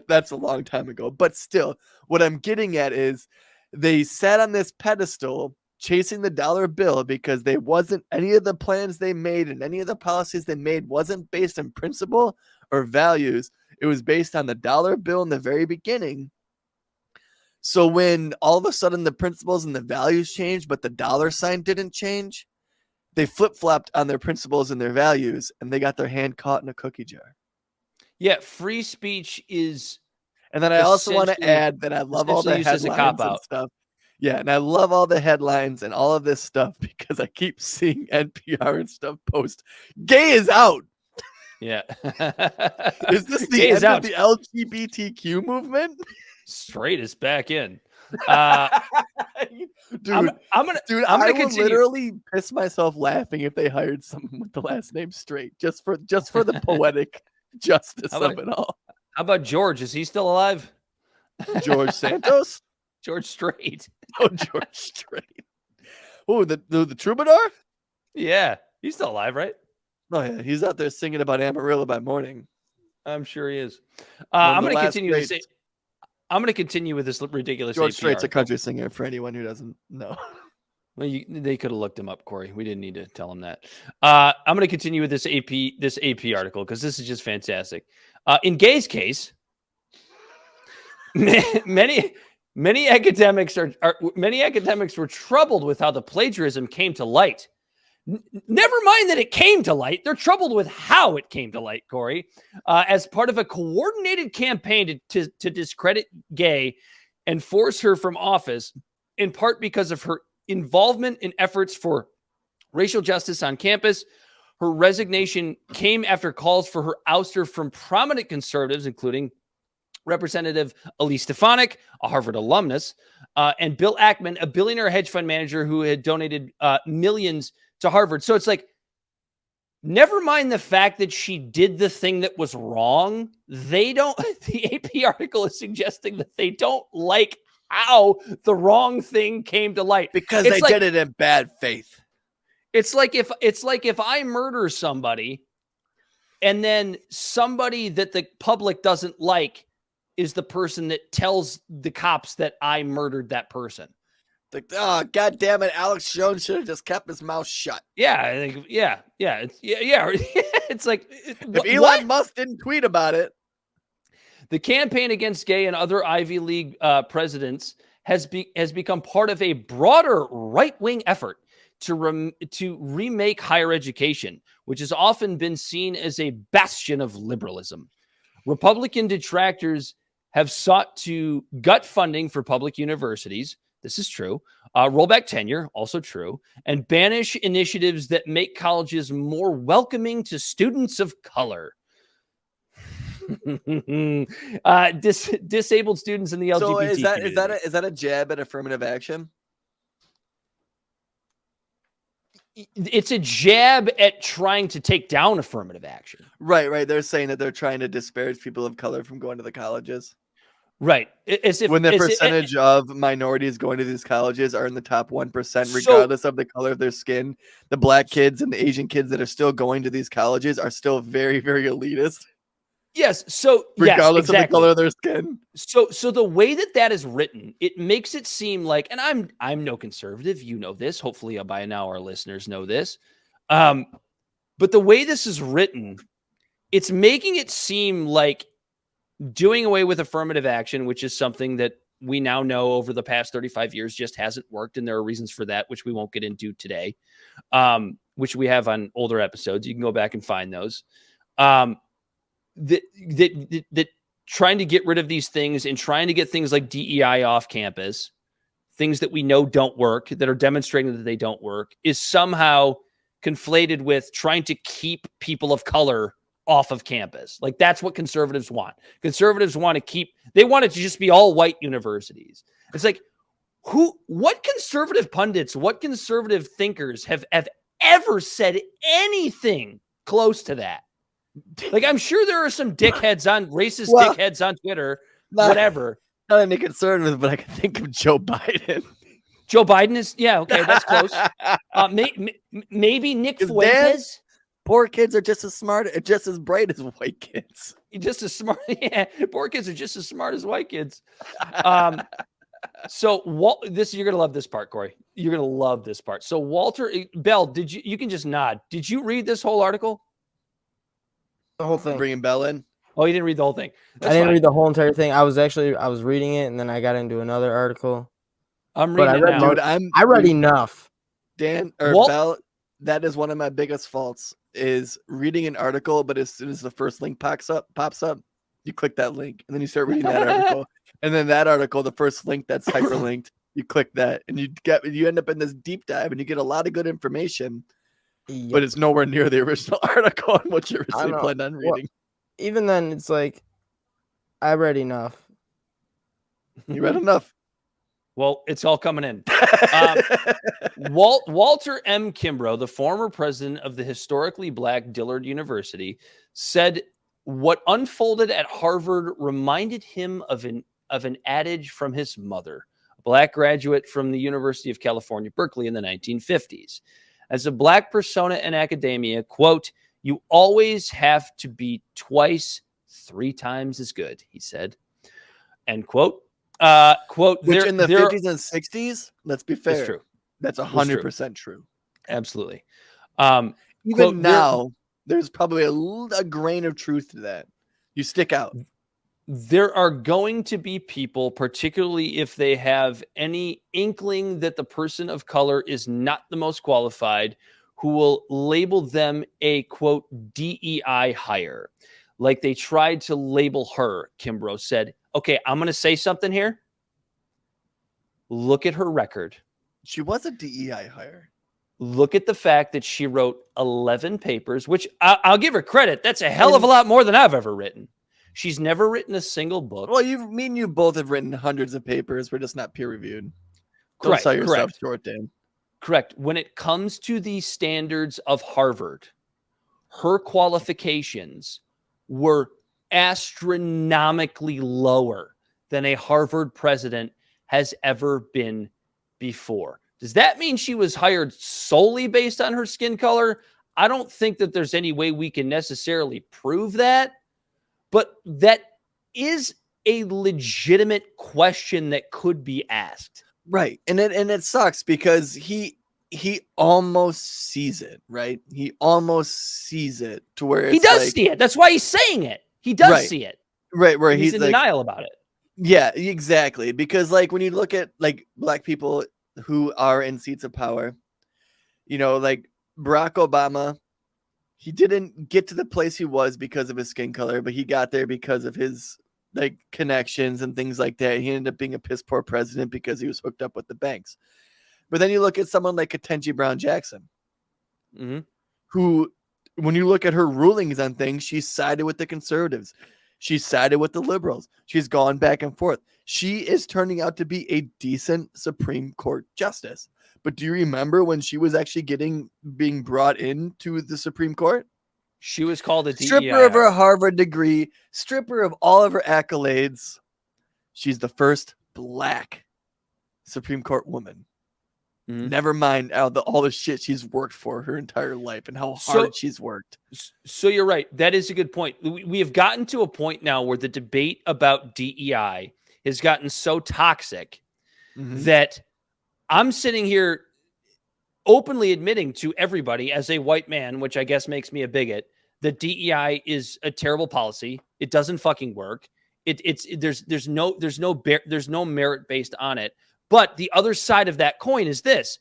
that's a long time ago. But still, what I'm getting at is they sat on this pedestal chasing the dollar bill because they wasn't any of the plans they made and any of the policies they made wasn't based on principle or values. It was based on the dollar bill in the very beginning. So when all of a sudden the principles and the values changed, but the dollar sign didn't change, they flip-flopped on their principles and their values, and they got their hand caught in a cookie jar. Yeah, free speech is. And then I also want to add that I love all the headlines and stuff. Yeah, and I love all the headlines and all of this stuff because I keep seeing NPR and stuff post, "Gay is out." Yeah. Is this the end of the LGBTQ movement? Straight is back in. Dude, I would literally piss myself laughing if they hired someone with the last name Straight just for the poetic justice of it all. How about George? Is he still alive? George Santos? George Strait. Oh, George Strait. Oh, the troubadour? Yeah, he's still alive, right? Oh yeah, he's out there singing about Amarillo by morning. I'm sure he is. I'm going to continue to say. I'm going to continue with this ridiculous. George Strait's a country singer for anyone who doesn't know. Well, they could have looked him up, Corey. We didn't need to tell him that. I'm going to continue with this AP article because this is just fantastic. In Gay's case, many academics were troubled with how the plagiarism came to light. Never mind that it came to light. They're troubled with how it came to light, Corey, as part of a coordinated campaign to discredit Gay and force her from office, in part because of her involvement in efforts for racial justice on campus. Her resignation came after calls for her ouster from prominent conservatives, including Representative Elise Stefanik, a Harvard alumnus, and Bill Ackman, a billionaire hedge fund manager who had donated millions to Harvard. So it's like, never mind the fact that she did the thing that was wrong. The AP article is suggesting that they don't like how the wrong thing came to light because they did it in bad faith. It's like if I murder somebody and then somebody that the public doesn't like is the person that tells the cops that I murdered that person. Like, oh, God damn it, Alex Jones should have just kept his mouth shut. Yeah, I think, yeah. It's like, if Elon Musk didn't tweet about it. The campaign against Gay and other Ivy League presidents has become part of a broader right-wing effort to remake higher education, which has often been seen as a bastion of liberalism. Republican detractors have sought to gut funding for public universities. This is true. Roll back tenure, also true. And banish initiatives that make colleges more welcoming to students of color. Disabled students in the LGBT community. Is that a jab at affirmative action? It's a jab at trying to take down affirmative action. Right. They're saying that they're trying to disparage people of color from going to the colleges. Right. As if when the as percentage of minorities going to these colleges are in the top 1%, regardless of the color of their skin, the black kids and the Asian kids that are still going to these colleges are still very, very elitist. Yes. So regardless exactly. of the color of their skin. So the way that is written, it makes it seem like, and I'm no conservative, you know this. Hopefully by now our listeners know this. But the way this is written, it's making it seem like doing away with affirmative action, which is something that we now know over the past 35 years just hasn't worked. And there are reasons for that, which we won't get into today, which we have on older episodes. You can go back and find those. That trying to get rid of these things and trying to get things like DEI off campus, things that we know don't work, that are demonstrating that they don't work, is somehow conflated with trying to keep people of color off of campus. Like that's what conservatives want. Conservatives want to they want it to just be all white universities. It's like, what conservative pundits, what conservative thinkers have ever said anything close to that? Like, I'm sure there are some dickheads dickheads on Twitter, whatever. Not any conservative, but I can think of Joe Biden. Joe Biden is, okay, that's close. Maybe Nick Fuentes. Poor kids are just as smart, just as bright as white kids. Just as smart. Yeah, poor kids are just as smart as white kids. So you're gonna love this part, Corey. You're gonna love this part. So Walter Bell, you can just nod. Did you read this whole article? The whole thing. Bringing Bell in. Oh, you didn't read the whole thing. I didn't read the whole entire thing. I was reading it, and then I got into another article. I'm reading it now. Dude, I read enough. Dan or Bell, that is one of my biggest faults, is reading an article, but as soon as the first link pops up, you click that link, and then you start reading that article. And then that article, the first link that's hyperlinked, you click that, and you end up in this deep dive, and you get a lot of good information. Yep. But it's nowhere near the original article on what you originally planned on reading. Well, even then, it's like, I read enough. You read enough. Well, it's all coming in. Walter M. Kimbrough, the former president of the historically black Dillard University, said what unfolded at Harvard reminded him of an adage from his mother, a black graduate from the University of California, Berkeley in the 1950s. As a black persona in academia, quote, "You always have to be twice, 3 times as good," he said. End quote. Quote, which in the 50s and 60s, let's be fair, that's true. That's 100% true. Absolutely. Even quote, now, there's probably a grain of truth to that. You stick out. There are going to be people, particularly if they have any inkling that the person of color is not the most qualified, who will label them a, quote, DEI hire. Like they tried to label her, Kimbrough said. Okay, I'm going to say something here. Look at her record. She was a DEI hire. Look at the fact that she wrote 11 papers, which I'll give her credit. That's a hell of a lot more than I've ever written. She's never written a single book. Well, you both have written hundreds of papers. We're just not peer reviewed. Don't Correct, sell yourself correct. short, Dan. Correct. When it comes to the standards of Harvard, her qualifications were astronomically lower than a Harvard president has ever been before. Does that mean she was hired solely based on her skin color? I don't think that there's any way we can necessarily prove that, but that is a legitimate question that could be asked. Right. And it sucks because he almost sees it, right? He almost sees it to where it's he does see it. That's why he's saying it. He does see it. Right. Where he's in denial about it. Yeah, exactly. Because like when you look at like black people who are in seats of power, you know, like Barack Obama, he didn't get to the place he was because of his skin color, but he got there because of his like connections and things like that. He ended up being a piss poor president because he was hooked up with the banks. But then you look at someone like Ketanji Brown Jackson, who, when you look at her rulings on things, she sided with the conservatives. She sided with the liberals. She's gone back and forth. She is turning out to be a decent Supreme Court justice. But do you remember when she was actually being brought into the Supreme Court? She was called a DEI. Stripper of her Harvard degree, stripper of all of her accolades. She's the first black Supreme Court woman. Mhm. Never mind all the shit she's worked for her entire life and how hard she's worked. So you're right. That is a good point. We have gotten to a point now where the debate about DEI has gotten so toxic that I'm sitting here openly admitting to everybody as a white man, which I guess makes me a bigot, that DEI is a terrible policy. It doesn't fucking work. There's no merit based on it. But the other side of that coin is this,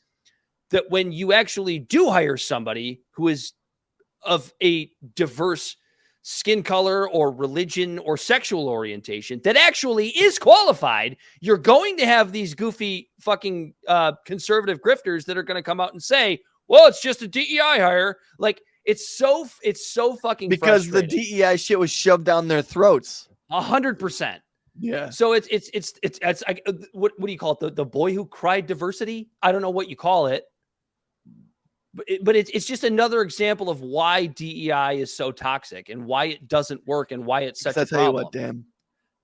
that when you actually do hire somebody who is of a diverse skin color or religion or sexual orientation that actually is qualified, you're going to have these goofy fucking conservative grifters that are going to come out and say, well, it's just a DEI hire. Like, it's so fucking because the DEI shit was shoved down their throats. 100%. Yeah. So it's like, what do you call it? The boy who cried diversity? I don't know what you call it. But it's just another example of why DEI is so toxic and why it doesn't work and why it's such a problem. I tell you what, Dan,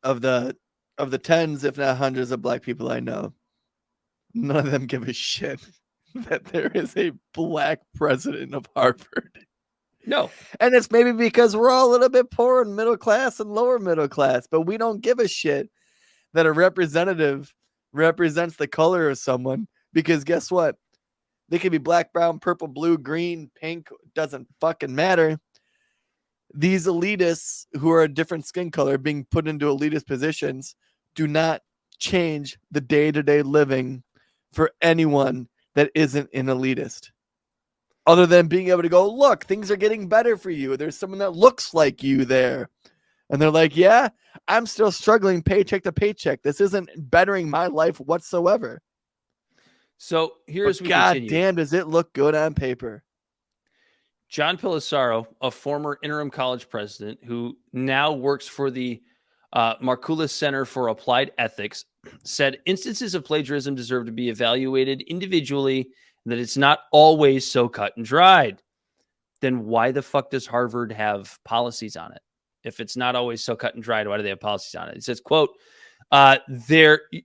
of the tens, if not hundreds of black people I know, none of them give a shit that there is a black president of Harvard. No. And it's maybe because we're all a little bit poor and middle class and lower middle class, but we don't give a shit that a representative represents the color of someone, because guess what? They could be black, brown, purple, blue, green, pink, doesn't fucking matter. These elitists who are a different skin color being put into elitist positions do not change the day-to-day living for anyone that isn't an elitist. Other than being able to go, look, things are getting better for you. There's someone that looks like you there. And they're like, yeah, I'm still struggling paycheck to paycheck. This isn't bettering my life whatsoever. So here's we God continue. damn, does it look good on paper? John Pilasaro, a former interim college president who now works for the Markulis Center for Applied Ethics, said instances of plagiarism deserve to be evaluated individually, and that it's not always so cut and dried. Then why the fuck does Harvard have policies on it? If it's not always so cut and dried, why do they have policies on it? It says, quote,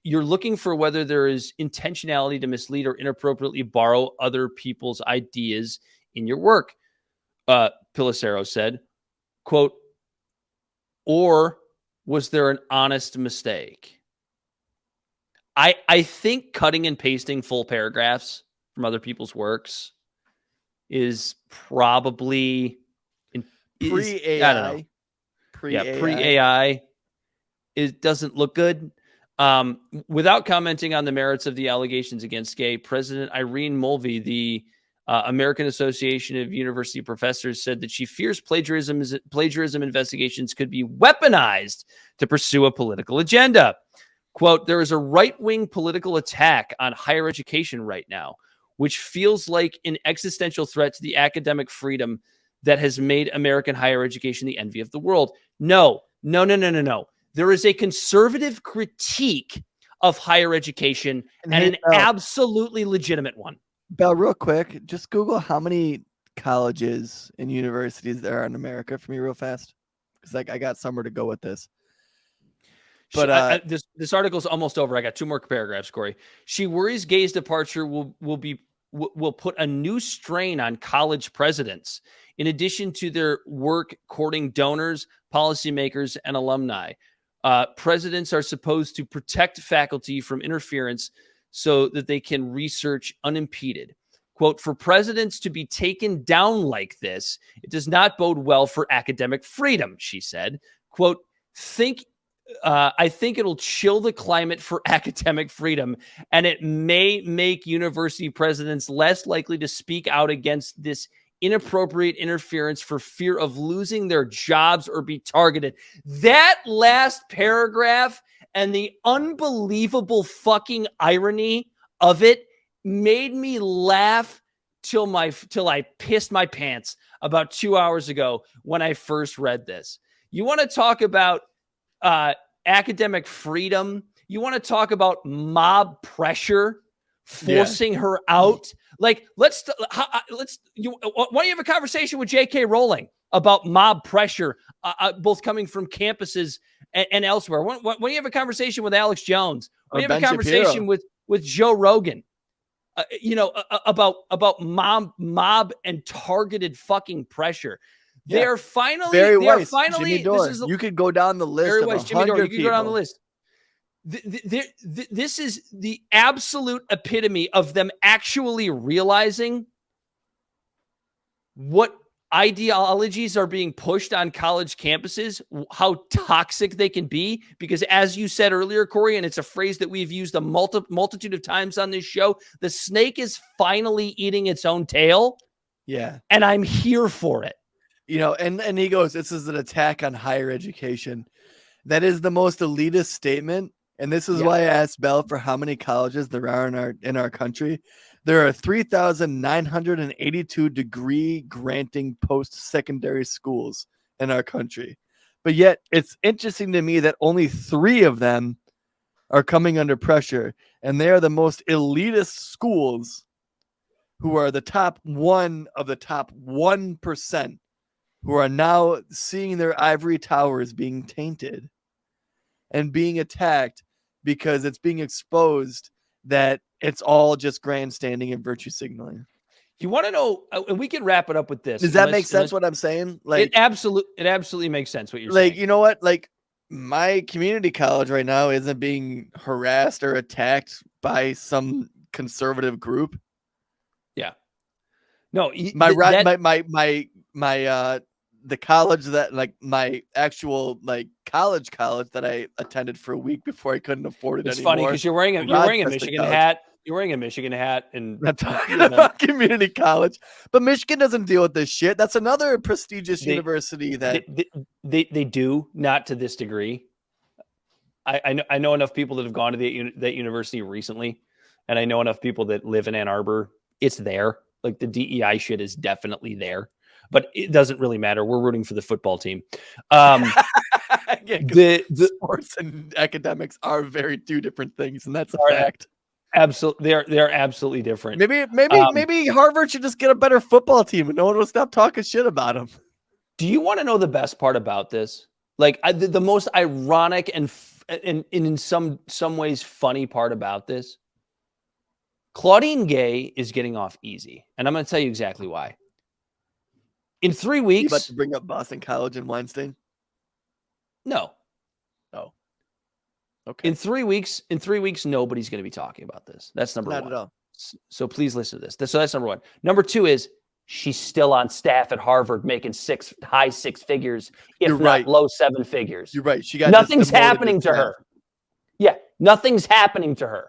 you're looking for whether there is intentionality to mislead or inappropriately borrow other people's ideas in your work. Pilasaro said, quote, or was there an honest mistake? I think cutting and pasting full paragraphs from other people's works is probably pre-AI. I don't know. Pre-AI. It doesn't look good. Without commenting on the merits of the allegations against Gay, President Irene Mulvey, the American Association of University Professors, said that she fears plagiarism investigations could be weaponized to pursue a political agenda. Quote, there is a right-wing political attack on higher education right now, which feels like an existential threat to the academic freedom that has made American higher education the envy of the world. No. There is a conservative critique of higher education and an absolutely legitimate one. Bell, real quick, just Google how many colleges and universities there are in America for me real fast. Because I got somewhere to go with this. But this article is almost over. I got 2 more paragraphs, Corey. She worries Gay's departure will put a new strain on college presidents, in addition to their work courting donors, policymakers, and alumni. Presidents are supposed to protect faculty from interference so that they can research unimpeded. Quote, for presidents to be taken down like this, it does not bode well for academic freedom, she said. Quote, I think it'll chill the climate for academic freedom, and it may make university presidents less likely to speak out against this inappropriate interference for fear of losing their jobs or be targeted. That last paragraph and the unbelievable fucking irony of it made me laugh till I pissed my pants about 2 hours ago when I first read this. You want to talk about academic freedom? You want to talk about mob pressure forcing her out? Like, why don't you have a conversation with J.K. Rowling about mob pressure, both coming from campuses and elsewhere. When you have a conversation with Alex Jones, when you have Ben a conversation Shapiro. with Joe Rogan, about mob and targeted fucking pressure. Yeah. They're finally, Barry they are Weiss, finally, Jimmy Dore. You could go down the list Barry of Weiss, Jimmy Dore, 100 you can go down the list. This is the absolute epitome of them actually realizing what ideologies are being pushed on college campuses, how toxic they can be. Because as you said earlier, Corey, and it's a phrase that we've used a multitude of times on this show, the snake is finally eating its own tail. Yeah. And I'm here for it. And he goes, this is an attack on higher education. That is the most elitist statement. And this is why I asked Bell for how many colleges there are in our country. There are 3,982 degree granting post-secondary schools in our country. But yet it's interesting to me that only 3 of them are coming under pressure. And they are the most elitist schools who are the top 1 of the top 1% who are now seeing their ivory towers being tainted and being attacked because it's being exposed that it's all just grandstanding and virtue signaling. You want to know, and we can wrap it up with this. Does that make sense what I'm saying? Like it absolutely makes sense what you're like, saying. you know what? Like my community college right now isn't being harassed or attacked by some conservative group. Yeah. No, the college that like my actual like college that I attended for a week before I couldn't afford it it's anymore. Funny because you're wearing a Michigan hat. You're wearing a Michigan hat, and I'm talking about community college, but Michigan doesn't deal with this shit. That's another prestigious university that they do, not to this degree. I know enough people that have gone to that university recently, and I know enough people that live in Ann Arbor. It's there. Like the DEI shit is definitely there. But it doesn't really matter. We're rooting for the football team. The sports and academics are very 2 different things, and that's a fact. Absolutely, they're absolutely different. Maybe Harvard should just get a better football team, and no one will stop talking shit about them. Do you want to know the best part about this? Like the most ironic and in some ways funny part about this? Claudine Gay is getting off easy, and I'm going to tell you exactly why. In 3 weeks, you about to bring up Boston College and Weinstein? No. Oh. Okay. In 3 weeks, nobody's going to be talking about this. That's number 1. Not at all. So please listen to this. So that's number 1. Number 2 is she's still on staff at Harvard, making high 6 figures, if not low 7 figures. You're right. She got nothing's happening to her. Yeah, nothing's happening to her.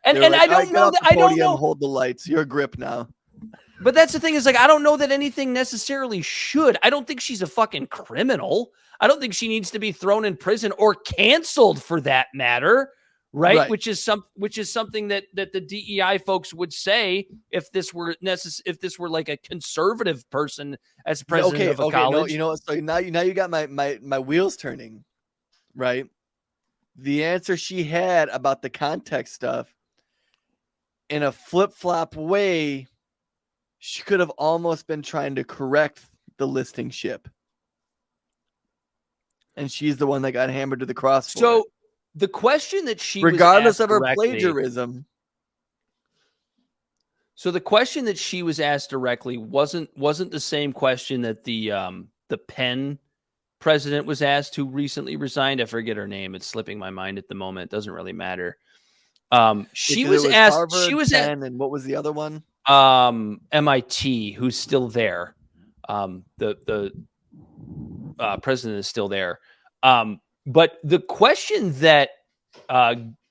And I don't know that I don't know. Hold the lights. Your grip now. But that's the thing is like, I don't know that anything necessarily should. I don't think she's a fucking criminal. I don't think she needs to be thrown in prison or canceled for that matter. Right. Which is something that the DEI folks would say if this were like a conservative person as president of a college. No, so now you got my wheels turning. Right. The answer she had about the context stuff in a flip-flop way, she could have almost been trying to correct the listing ship. And she's the one that got hammered to the cross. So the question that she regardless was of her directly, plagiarism. So the question that she was asked directly wasn't the same question that the Penn president was asked, who recently resigned. I forget her name. It's slipping my mind at the moment. It doesn't really matter. She was asked. Harvard, she was Penn, and what was the other one? MIT, who's still there. The president is still there. But the question that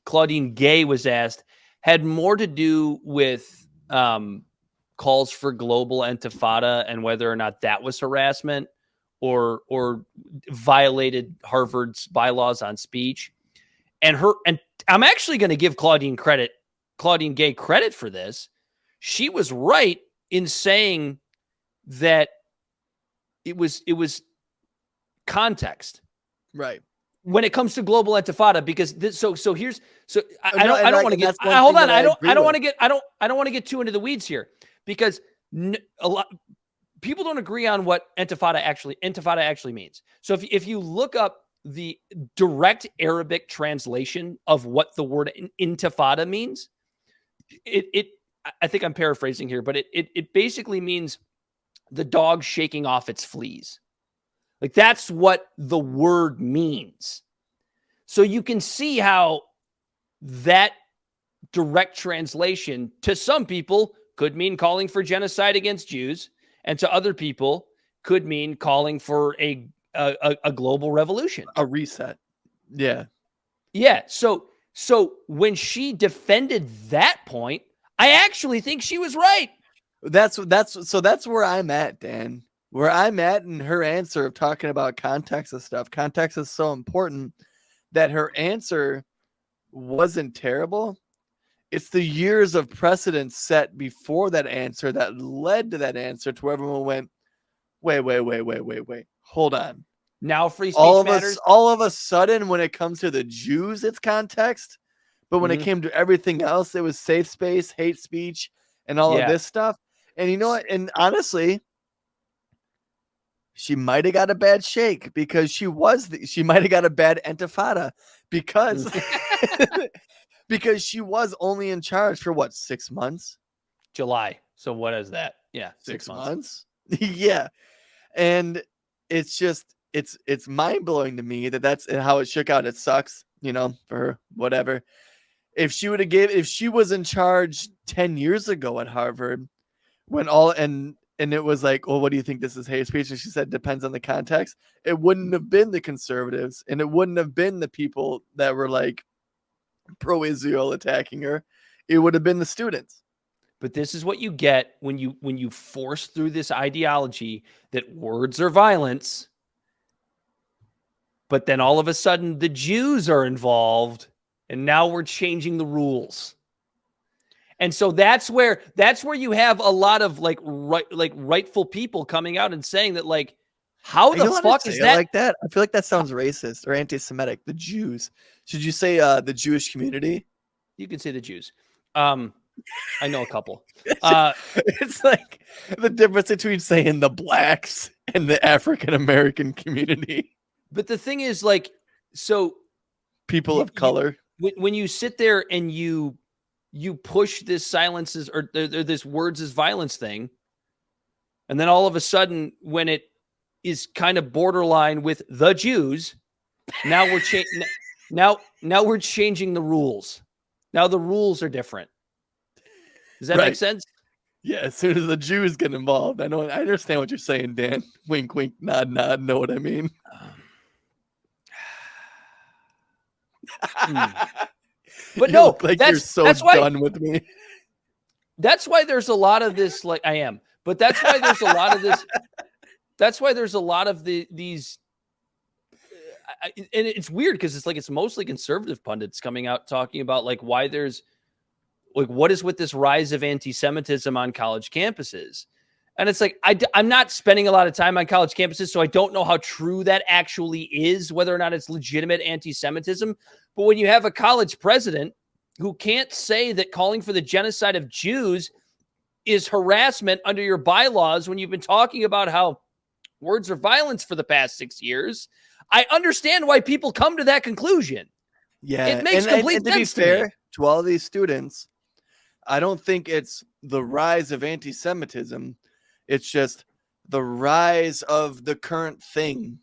Claudine Gay was asked had more to do with calls for global intifada and whether or not that was harassment or violated Harvard's bylaws on speech. And I'm actually going to give Claudine Gay credit for this. She was right in saying that it was context, right, when it comes to global intifada, because I don't want to get too into the weeds here, because a lot people don't agree on what intifada actually means. So if you look up the direct Arabic translation of what the word intifada means, I think I'm paraphrasing here, but it basically means the dog shaking off its fleas. Like that's what the word means. So you can see how that direct translation to some people could mean calling for genocide against Jews, and to other people could mean calling for a global revolution, a reset. Yeah. Yeah. So when she defended that point, I actually think she was right. That's where I'm at, Dan. Where I'm at in her answer of talking about context of stuff. Context is so important that her answer wasn't terrible. It's the years of precedent set before that answer that led to that answer to where everyone went, wait. Hold on. Now free speech matters. All of a sudden, when it comes to the Jews, it's context. But when it came to everything else, it was safe space, hate speech, and all of this stuff. And you know what? And honestly, she might have got a bad shake because she might have got a bad intifada because because she was only in charge for what, 6 months? July. So what is that? Yeah, 6 months. Yeah. And it's just it's mind-blowing to me that that's how it shook out. It sucks, for her, whatever. If she was in charge 10 years ago at Harvard, when and it was like, well, what do you think, this is hate speech? And she said, depends on the context. It wouldn't have been the conservatives, and it wouldn't have been the people that were like pro-Israel attacking her. It would have been the students. But this is what you get when you force through this ideology that words are violence. But then all of a sudden the Jews are involved, and now we're changing the rules. And so that's where you have a lot of rightful people coming out and saying that, like, how the fuck is that like that? I feel like that sounds racist or anti-Semitic. The Jews. Should you say the Jewish community? You can say the Jews. I know a couple. It's like the difference between saying the blacks and the African American community. But the thing is, like, so people of color. When you sit there and you push this silences or this words is violence thing, and then all of a sudden, when it is kind of borderline with the Jews, now we're now we're changing the rules. Now the rules are different. Does that make sense? Yeah, as soon as the Jews get involved, I understand what you're saying, Dan. Wink, wink, nod, nod. Know what I mean? But no, you're so done with me. That's why there's a lot of this. Like, I am, but that's why there's a lot of this. That's why there's a lot of these. And it's weird because it's mostly conservative pundits coming out talking about like why there's like what is with this rise of anti-Semitism on college campuses. And it's like, I'm not spending a lot of time on college campuses, so I don't know how true that actually is, whether or not it's legitimate anti-Semitism. But when you have a college president who can't say that calling for the genocide of Jews is harassment under your bylaws, when you've been talking about how words are violence for the past 6 years, I understand why people come to that conclusion. Yeah. It makes complete sense to me. To all these students, I don't think it's the rise of anti-Semitism. It's just the rise of the current thing.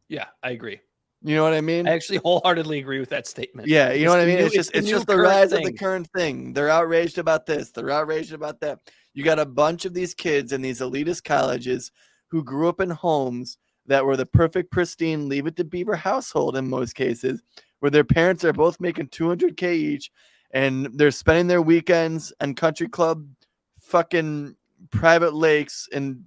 Yeah, I agree. You know what I mean? I actually wholeheartedly agree with that statement. Yeah, you know what I mean? It's just the rise of the current thing. They're outraged about this. They're outraged about that. You got a bunch of these kids in these elitist colleges who grew up in homes that were the perfect, pristine, leave it to beaver household in most cases, where their parents are both making $200K each, and they're spending their weekends on country club fucking private lakes and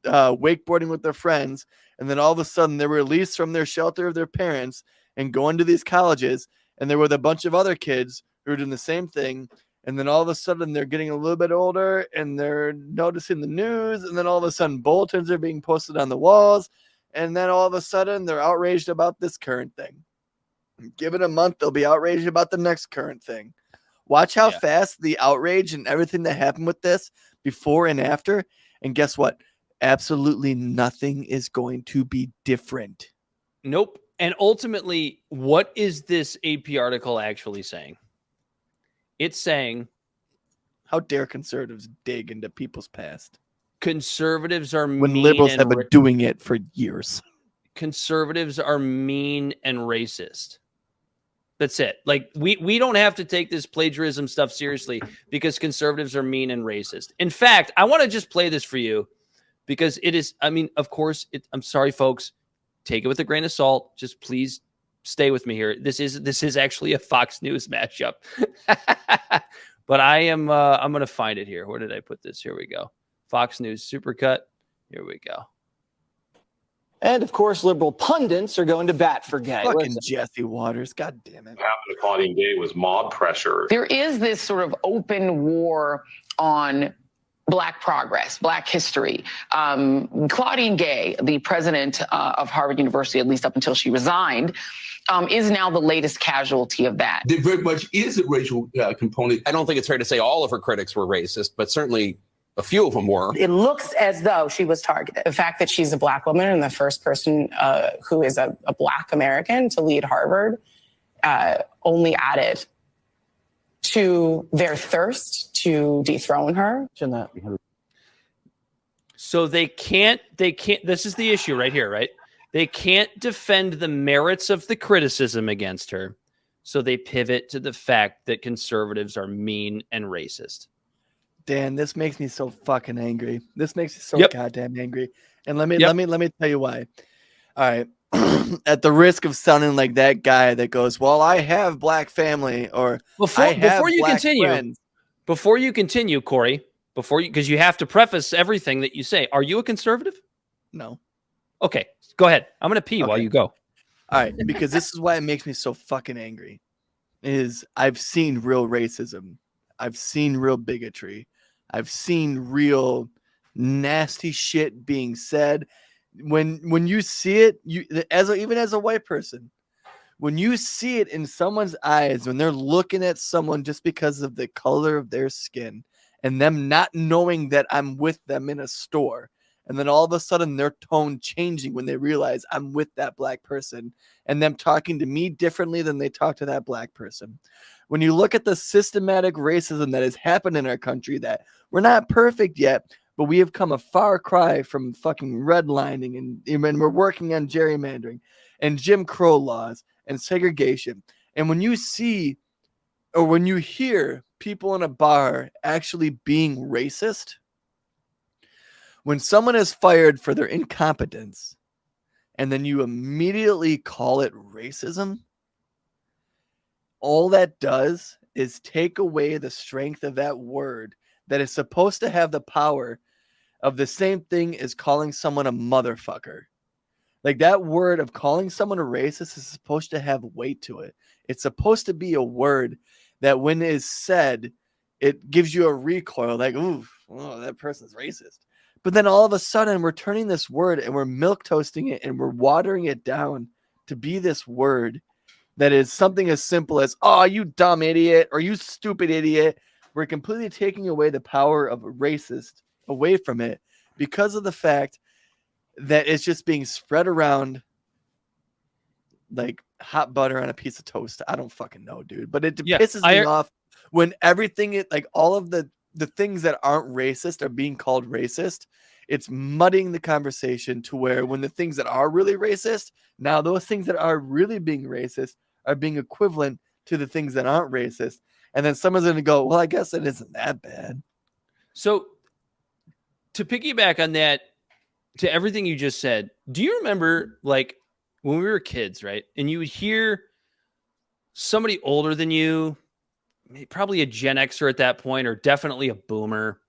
wakeboarding with their friends. And then all of a sudden they're released from their shelter of their parents and going to these colleges. And they're with a bunch of other kids who are doing the same thing. And then all of a sudden they're getting a little bit older and they're noticing the news. And then all of a sudden bulletins are being posted on the walls. And then all of a sudden they're outraged about this current thing. Give it a month, they'll be outraged about the next current thing. Watch how fast the outrage and everything that happened with this before and after. And guess what? Absolutely nothing is going to be different. Nope. And ultimately, what is this AP article actually saying? It's saying, how dare conservatives dig into people's past? Conservatives are when mean liberals and have been doing it for years. Conservatives are mean and racist. That's it. Like we don't have to take this plagiarism stuff seriously because conservatives are mean and racist. In fact, I want to just play this for you because it is, I mean, of course, I'm sorry, folks, take it with a grain of salt. Just please stay with me here. This is actually a Fox News mashup. But I'm going to find it here. Where did I put this? Here we go. Fox News Supercut. Here we go. And of course, liberal pundits are going to bat for Gay. Fucking Jesse Waters. God damn it. What happened to Claudine Gay was mob pressure. There is this sort of open war on Black progress, Black history. Claudine Gay, the president of Harvard University, at least up until she resigned, is now the latest casualty of that. There very much is a racial component. I don't think it's fair to say all of her critics were racist, but certainly a few of them were. It looks as though she was targeted. The fact that she's a Black woman and the first person who is a Black American to lead Harvard only added to their thirst to dethrone her. So they can't, this is the issue right here, right? They can't defend the merits of the criticism against her. So they pivot to the fact that conservatives are mean and racist. Dan, this makes me so fucking angry. This makes me so goddamn angry. And let me tell you why. All right. At the risk of sounding like that guy that goes, well, I have Black family, or before you continue, Corey, because you have to preface everything that you say. Are you a conservative? No. Okay, go ahead. I'm going to pee while you go. All right, because this is why it makes me so fucking angry. Is I've seen real racism. I've seen real bigotry. I've seen real nasty shit being said. When you see it, even as a white person, when you see it in someone's eyes, when they're looking at someone just because of the color of their skin and them not knowing that I'm with them in a store, and then all of a sudden their tone changing when they realize I'm with that Black person and them talking to me differently than they talk to that Black person. When you look at the systematic racism that has happened in our country, that we're not perfect yet, but we have come a far cry from fucking redlining and we're working on gerrymandering and Jim Crow laws and segregation. And when you see or when you hear people in a bar actually being racist, when someone is fired for their incompetence and then you immediately call it racism, all that does is take away the strength of that word that is supposed to have the power of the same thing as calling someone a motherfucker. Like that word of calling someone a racist is supposed to have weight to it. It's supposed to be a word that when it is said, it gives you a recoil like, ooh, oh, that person's racist. But then all of a sudden we're turning this word and we're milquetoasting it and we're watering it down to be this word that is something as simple as, oh, you dumb idiot or you stupid idiot. We're completely taking away the power of a racist away from it because of the fact that it's just being spread around like hot butter on a piece of toast. I don't fucking know, dude. But it pisses me off when everything, like all of the things that aren't racist are being called racist. It's muddying the conversation to where when the things that are really racist, now those things that are really being racist are being equivalent to the things that aren't racist. And then someone's going to go, well, I guess it isn't that bad. So to piggyback on that, to everything you just said, do you remember like when we were kids, right? And you would hear somebody older than you, probably a Gen Xer at that point, or definitely a boomer,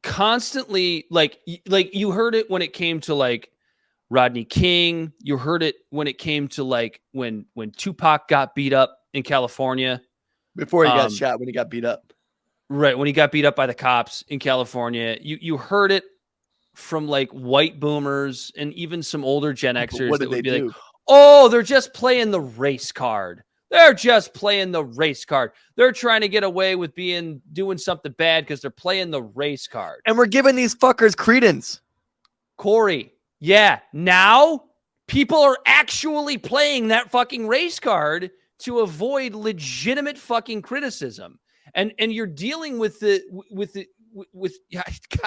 constantly like you heard it when it came to like Rodney King. You heard it when it came to like when Tupac got beat up in California. Before he got shot, when he got beat up. Right, when he got beat up by the cops in California. You heard it from like white boomers and even some older Gen Xers that would be like, oh, they're just playing the race card. They're just playing the race card. They're trying to get away with doing something bad because they're playing the race card. And we're giving these fuckers credence. Corey, Yeah, now people are actually playing that fucking race card to avoid legitimate fucking criticism. And you're dealing with God,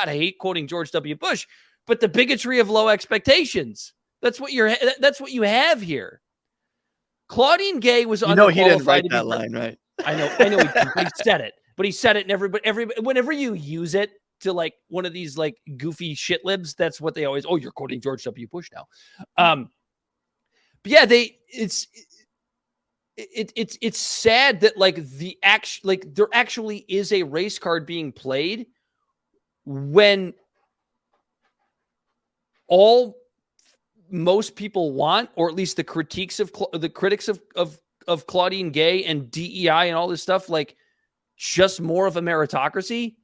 I hate quoting George W. Bush, but the bigotry of low expectations. That's what you have here. Claudine Gay was underqualified. He didn't write that line, right? I know he did, but he said it. But he said it, and everybody, whenever you use it to like one of these like goofy shit libs, that's what they always. Oh, you're quoting George W. Bush now. But yeah, it's sad that like there actually is a race card being played when most people want, or at least the critics of Claudine Gay and DEI and all this stuff, like just more of a meritocracy.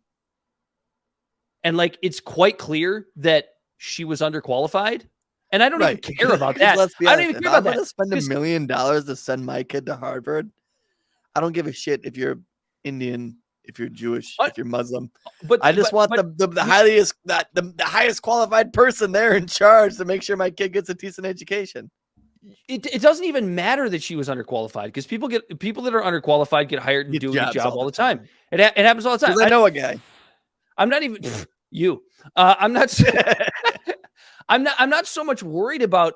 And like, it's quite clear that she was underqualified. And I don't even care about that. I don't even care about that. I'm going to spend $1 million to send my kid to Harvard. I don't give a shit if you're Indian, if you're Jewish, if you're Muslim. But I just want the highest qualified person there in charge to make sure my kid gets a decent education. It doesn't even matter that she was underqualified, because people that are underqualified get hired and do a job all the time. It happens all the time. I know a guy. I'm not even you. I'm not so much worried about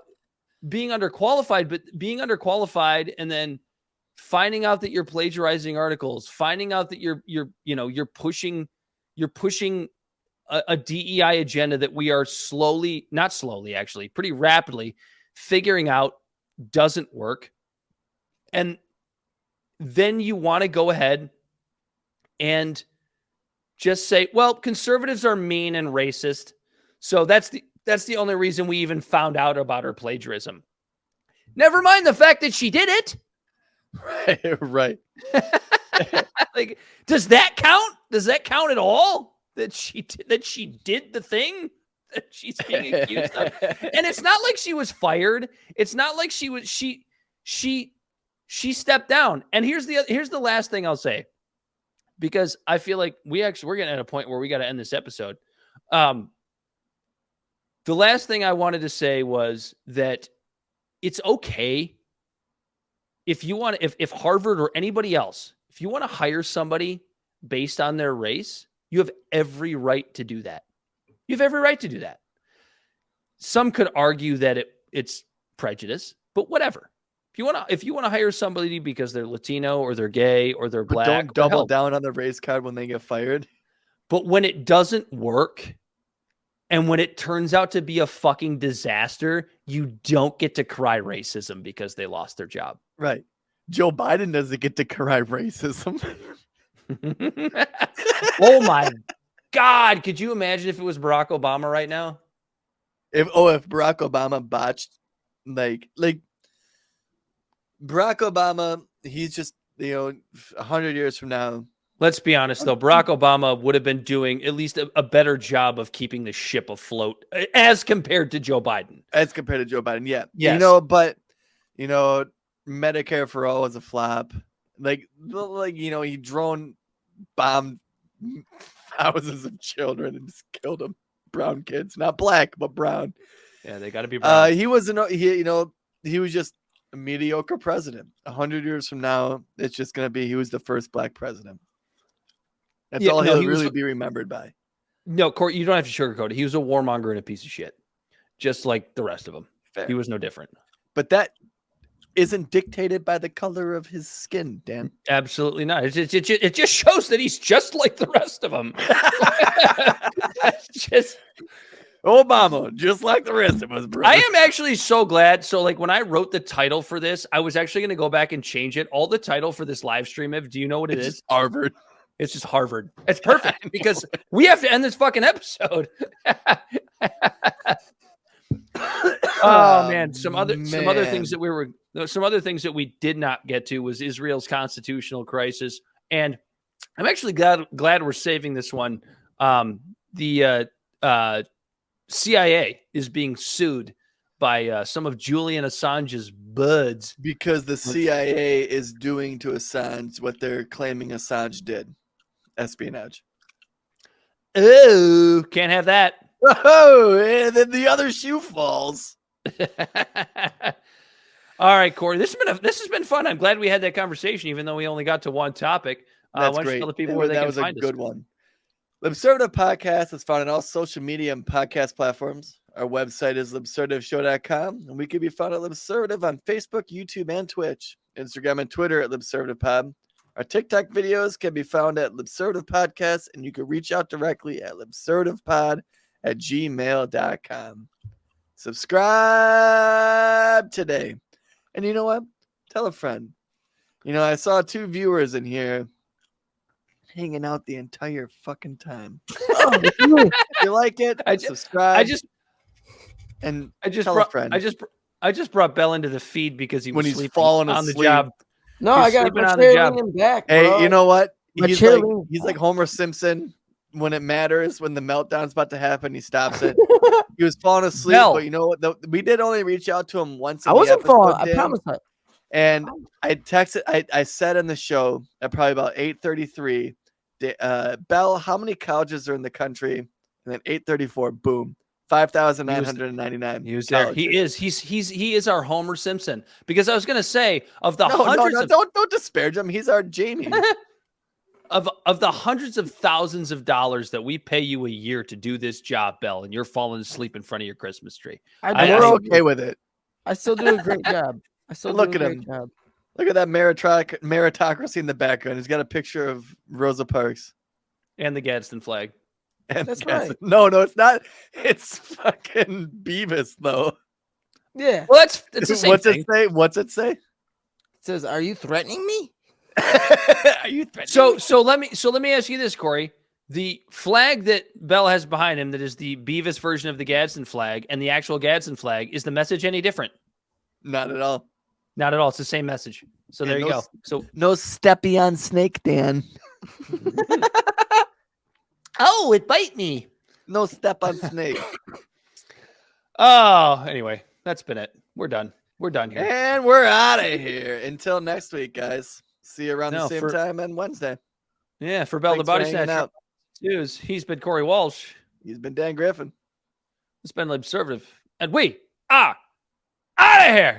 being underqualified, but being underqualified and then finding out that you're plagiarizing articles, finding out that you're pushing a DEI agenda that we are pretty rapidly figuring out doesn't work. And then you want to go ahead and just say, well, conservatives are mean and racist. So that's the only reason we even found out about her plagiarism. Never mind the fact that she did it. Right. Like, does that count? Does that count at all? That she did the thing that she's being accused of? And it's not like she was fired. It's not like she stepped down. And here's the last thing I'll say, because I feel like we're getting at a point where we got to end this episode. The last thing I wanted to say was that it's okay if you want to, if Harvard or anybody else, if you want to hire somebody based on their race, you have every right to do that. You have every right to do that. Some could argue that it's prejudice, but whatever. If you want to hire somebody because they're Latino or they're gay or they're black, don't double down on the race card when they get fired. But when it doesn't work, and when it turns out to be a fucking disaster, you don't get to cry racism because they lost their job. Right. Joe Biden doesn't get to cry racism. Oh my God. Could you imagine if it was Barack Obama right now? If Barack Obama botched, like Barack Obama, he's just, 100 years from now. Let's be honest, though. Barack Obama would have been doing at least a better job of keeping the ship afloat as compared to Joe Biden. Yeah. Yes. But Medicare for all was a flop. He drone bombed thousands of children and just killed them. Brown kids, not black, but brown. Yeah, they got to be brown. He was just a mediocre president. 100 years from now, it's just going to be he was the first black president. That's all he'll really be remembered by. No, Court, you don't have to sugarcoat it. He was a warmonger and a piece of shit, just like the rest of them. Fair. He was no different. But that isn't dictated by the color of his skin, Dan. Absolutely not. It just shows that he's just like the rest of them. Just Obama, just like the rest of us, bro. I am actually so glad. So, like, when I wrote the title for this, I was actually going to go back and change it. All the title for this live stream, do you know what it is? Harvard. It's just Harvard. It's perfect because we have to end this fucking episode. Oh man, some other things that we did not get to was Israel's constitutional crisis, and I'm actually glad we're saving this one. The CIA is being sued by some of Julian Assange's buds because the CIA is doing to Assange what they're claiming Assange did. Espionage. Oh, can't have that. Oh, and then the other shoe falls. All right, Corey. This has been fun. I'm glad we had that conversation, even though we only got to one topic. That's why don't great. you tell the people where they can find us? That was a good one. Libservative Podcast is found on all social media and podcast platforms. Our website is libservativeshow.com, and we can be found at Libservative on Facebook, YouTube, and Twitch. Instagram and Twitter at LibservativePod. Our TikTok videos can be found at Libservative Podcast, and you can reach out directly at libservativepod@gmail.com. Subscribe today. And you know what? Tell a friend. I saw 2 viewers in here hanging out the entire fucking time. Oh, if you like it, subscribe. I just tell a friend. I just brought Bell into the feed because when he's sleeping falling on asleep the job. No, I got my chair leaning back, bro. Hey, you know what? He's cheerleading. like Homer Simpson. When it matters, when the meltdown's about to happen, he stops it. He was falling asleep, but you know what? We did only reach out to him once. I wasn't falling. I promise. And I texted. I said in the show at probably about 8:33, Bell, how many colleges are in the country? And then 8:34, boom, 5,999. He was there. He is. He is our Homer Simpson. Because I was going to say of the hundreds. Don't disparage him. He's our Jamie. Of the hundreds of thousands of dollars that we pay you a year to do this job, Bell, and you're falling asleep in front of your Christmas tree. We're okay with it. I still do a great job. Look at him. Look at that meritocracy in the background. He's got a picture of Rosa Parks and the Gadsden flag. And that's right. No, it's not. It's fucking Beavis, though. Yeah. Well, it's the same thing. What's it say? It says, "Are you threatening me?" Are you threatening? So let me ask you this, Corey. The flag that Bell has behind him, that is the Beavis version of the Gadsden flag, and the actual Gadsden flag, is the message any different? Not at all. Not at all. It's the same message. So there you go. So no steppy on snake, Dan. Oh, it bite me. No step on snake. Oh, anyway, that's been it. We're done. We're done here. And we're out of here. Until next week, guys. See you around the same time on Wednesday. Yeah, for Bell the Bodysnatcher. He's been Corey Walsh. He's been Dan Griffin. It's been Libservative. And we are out of here.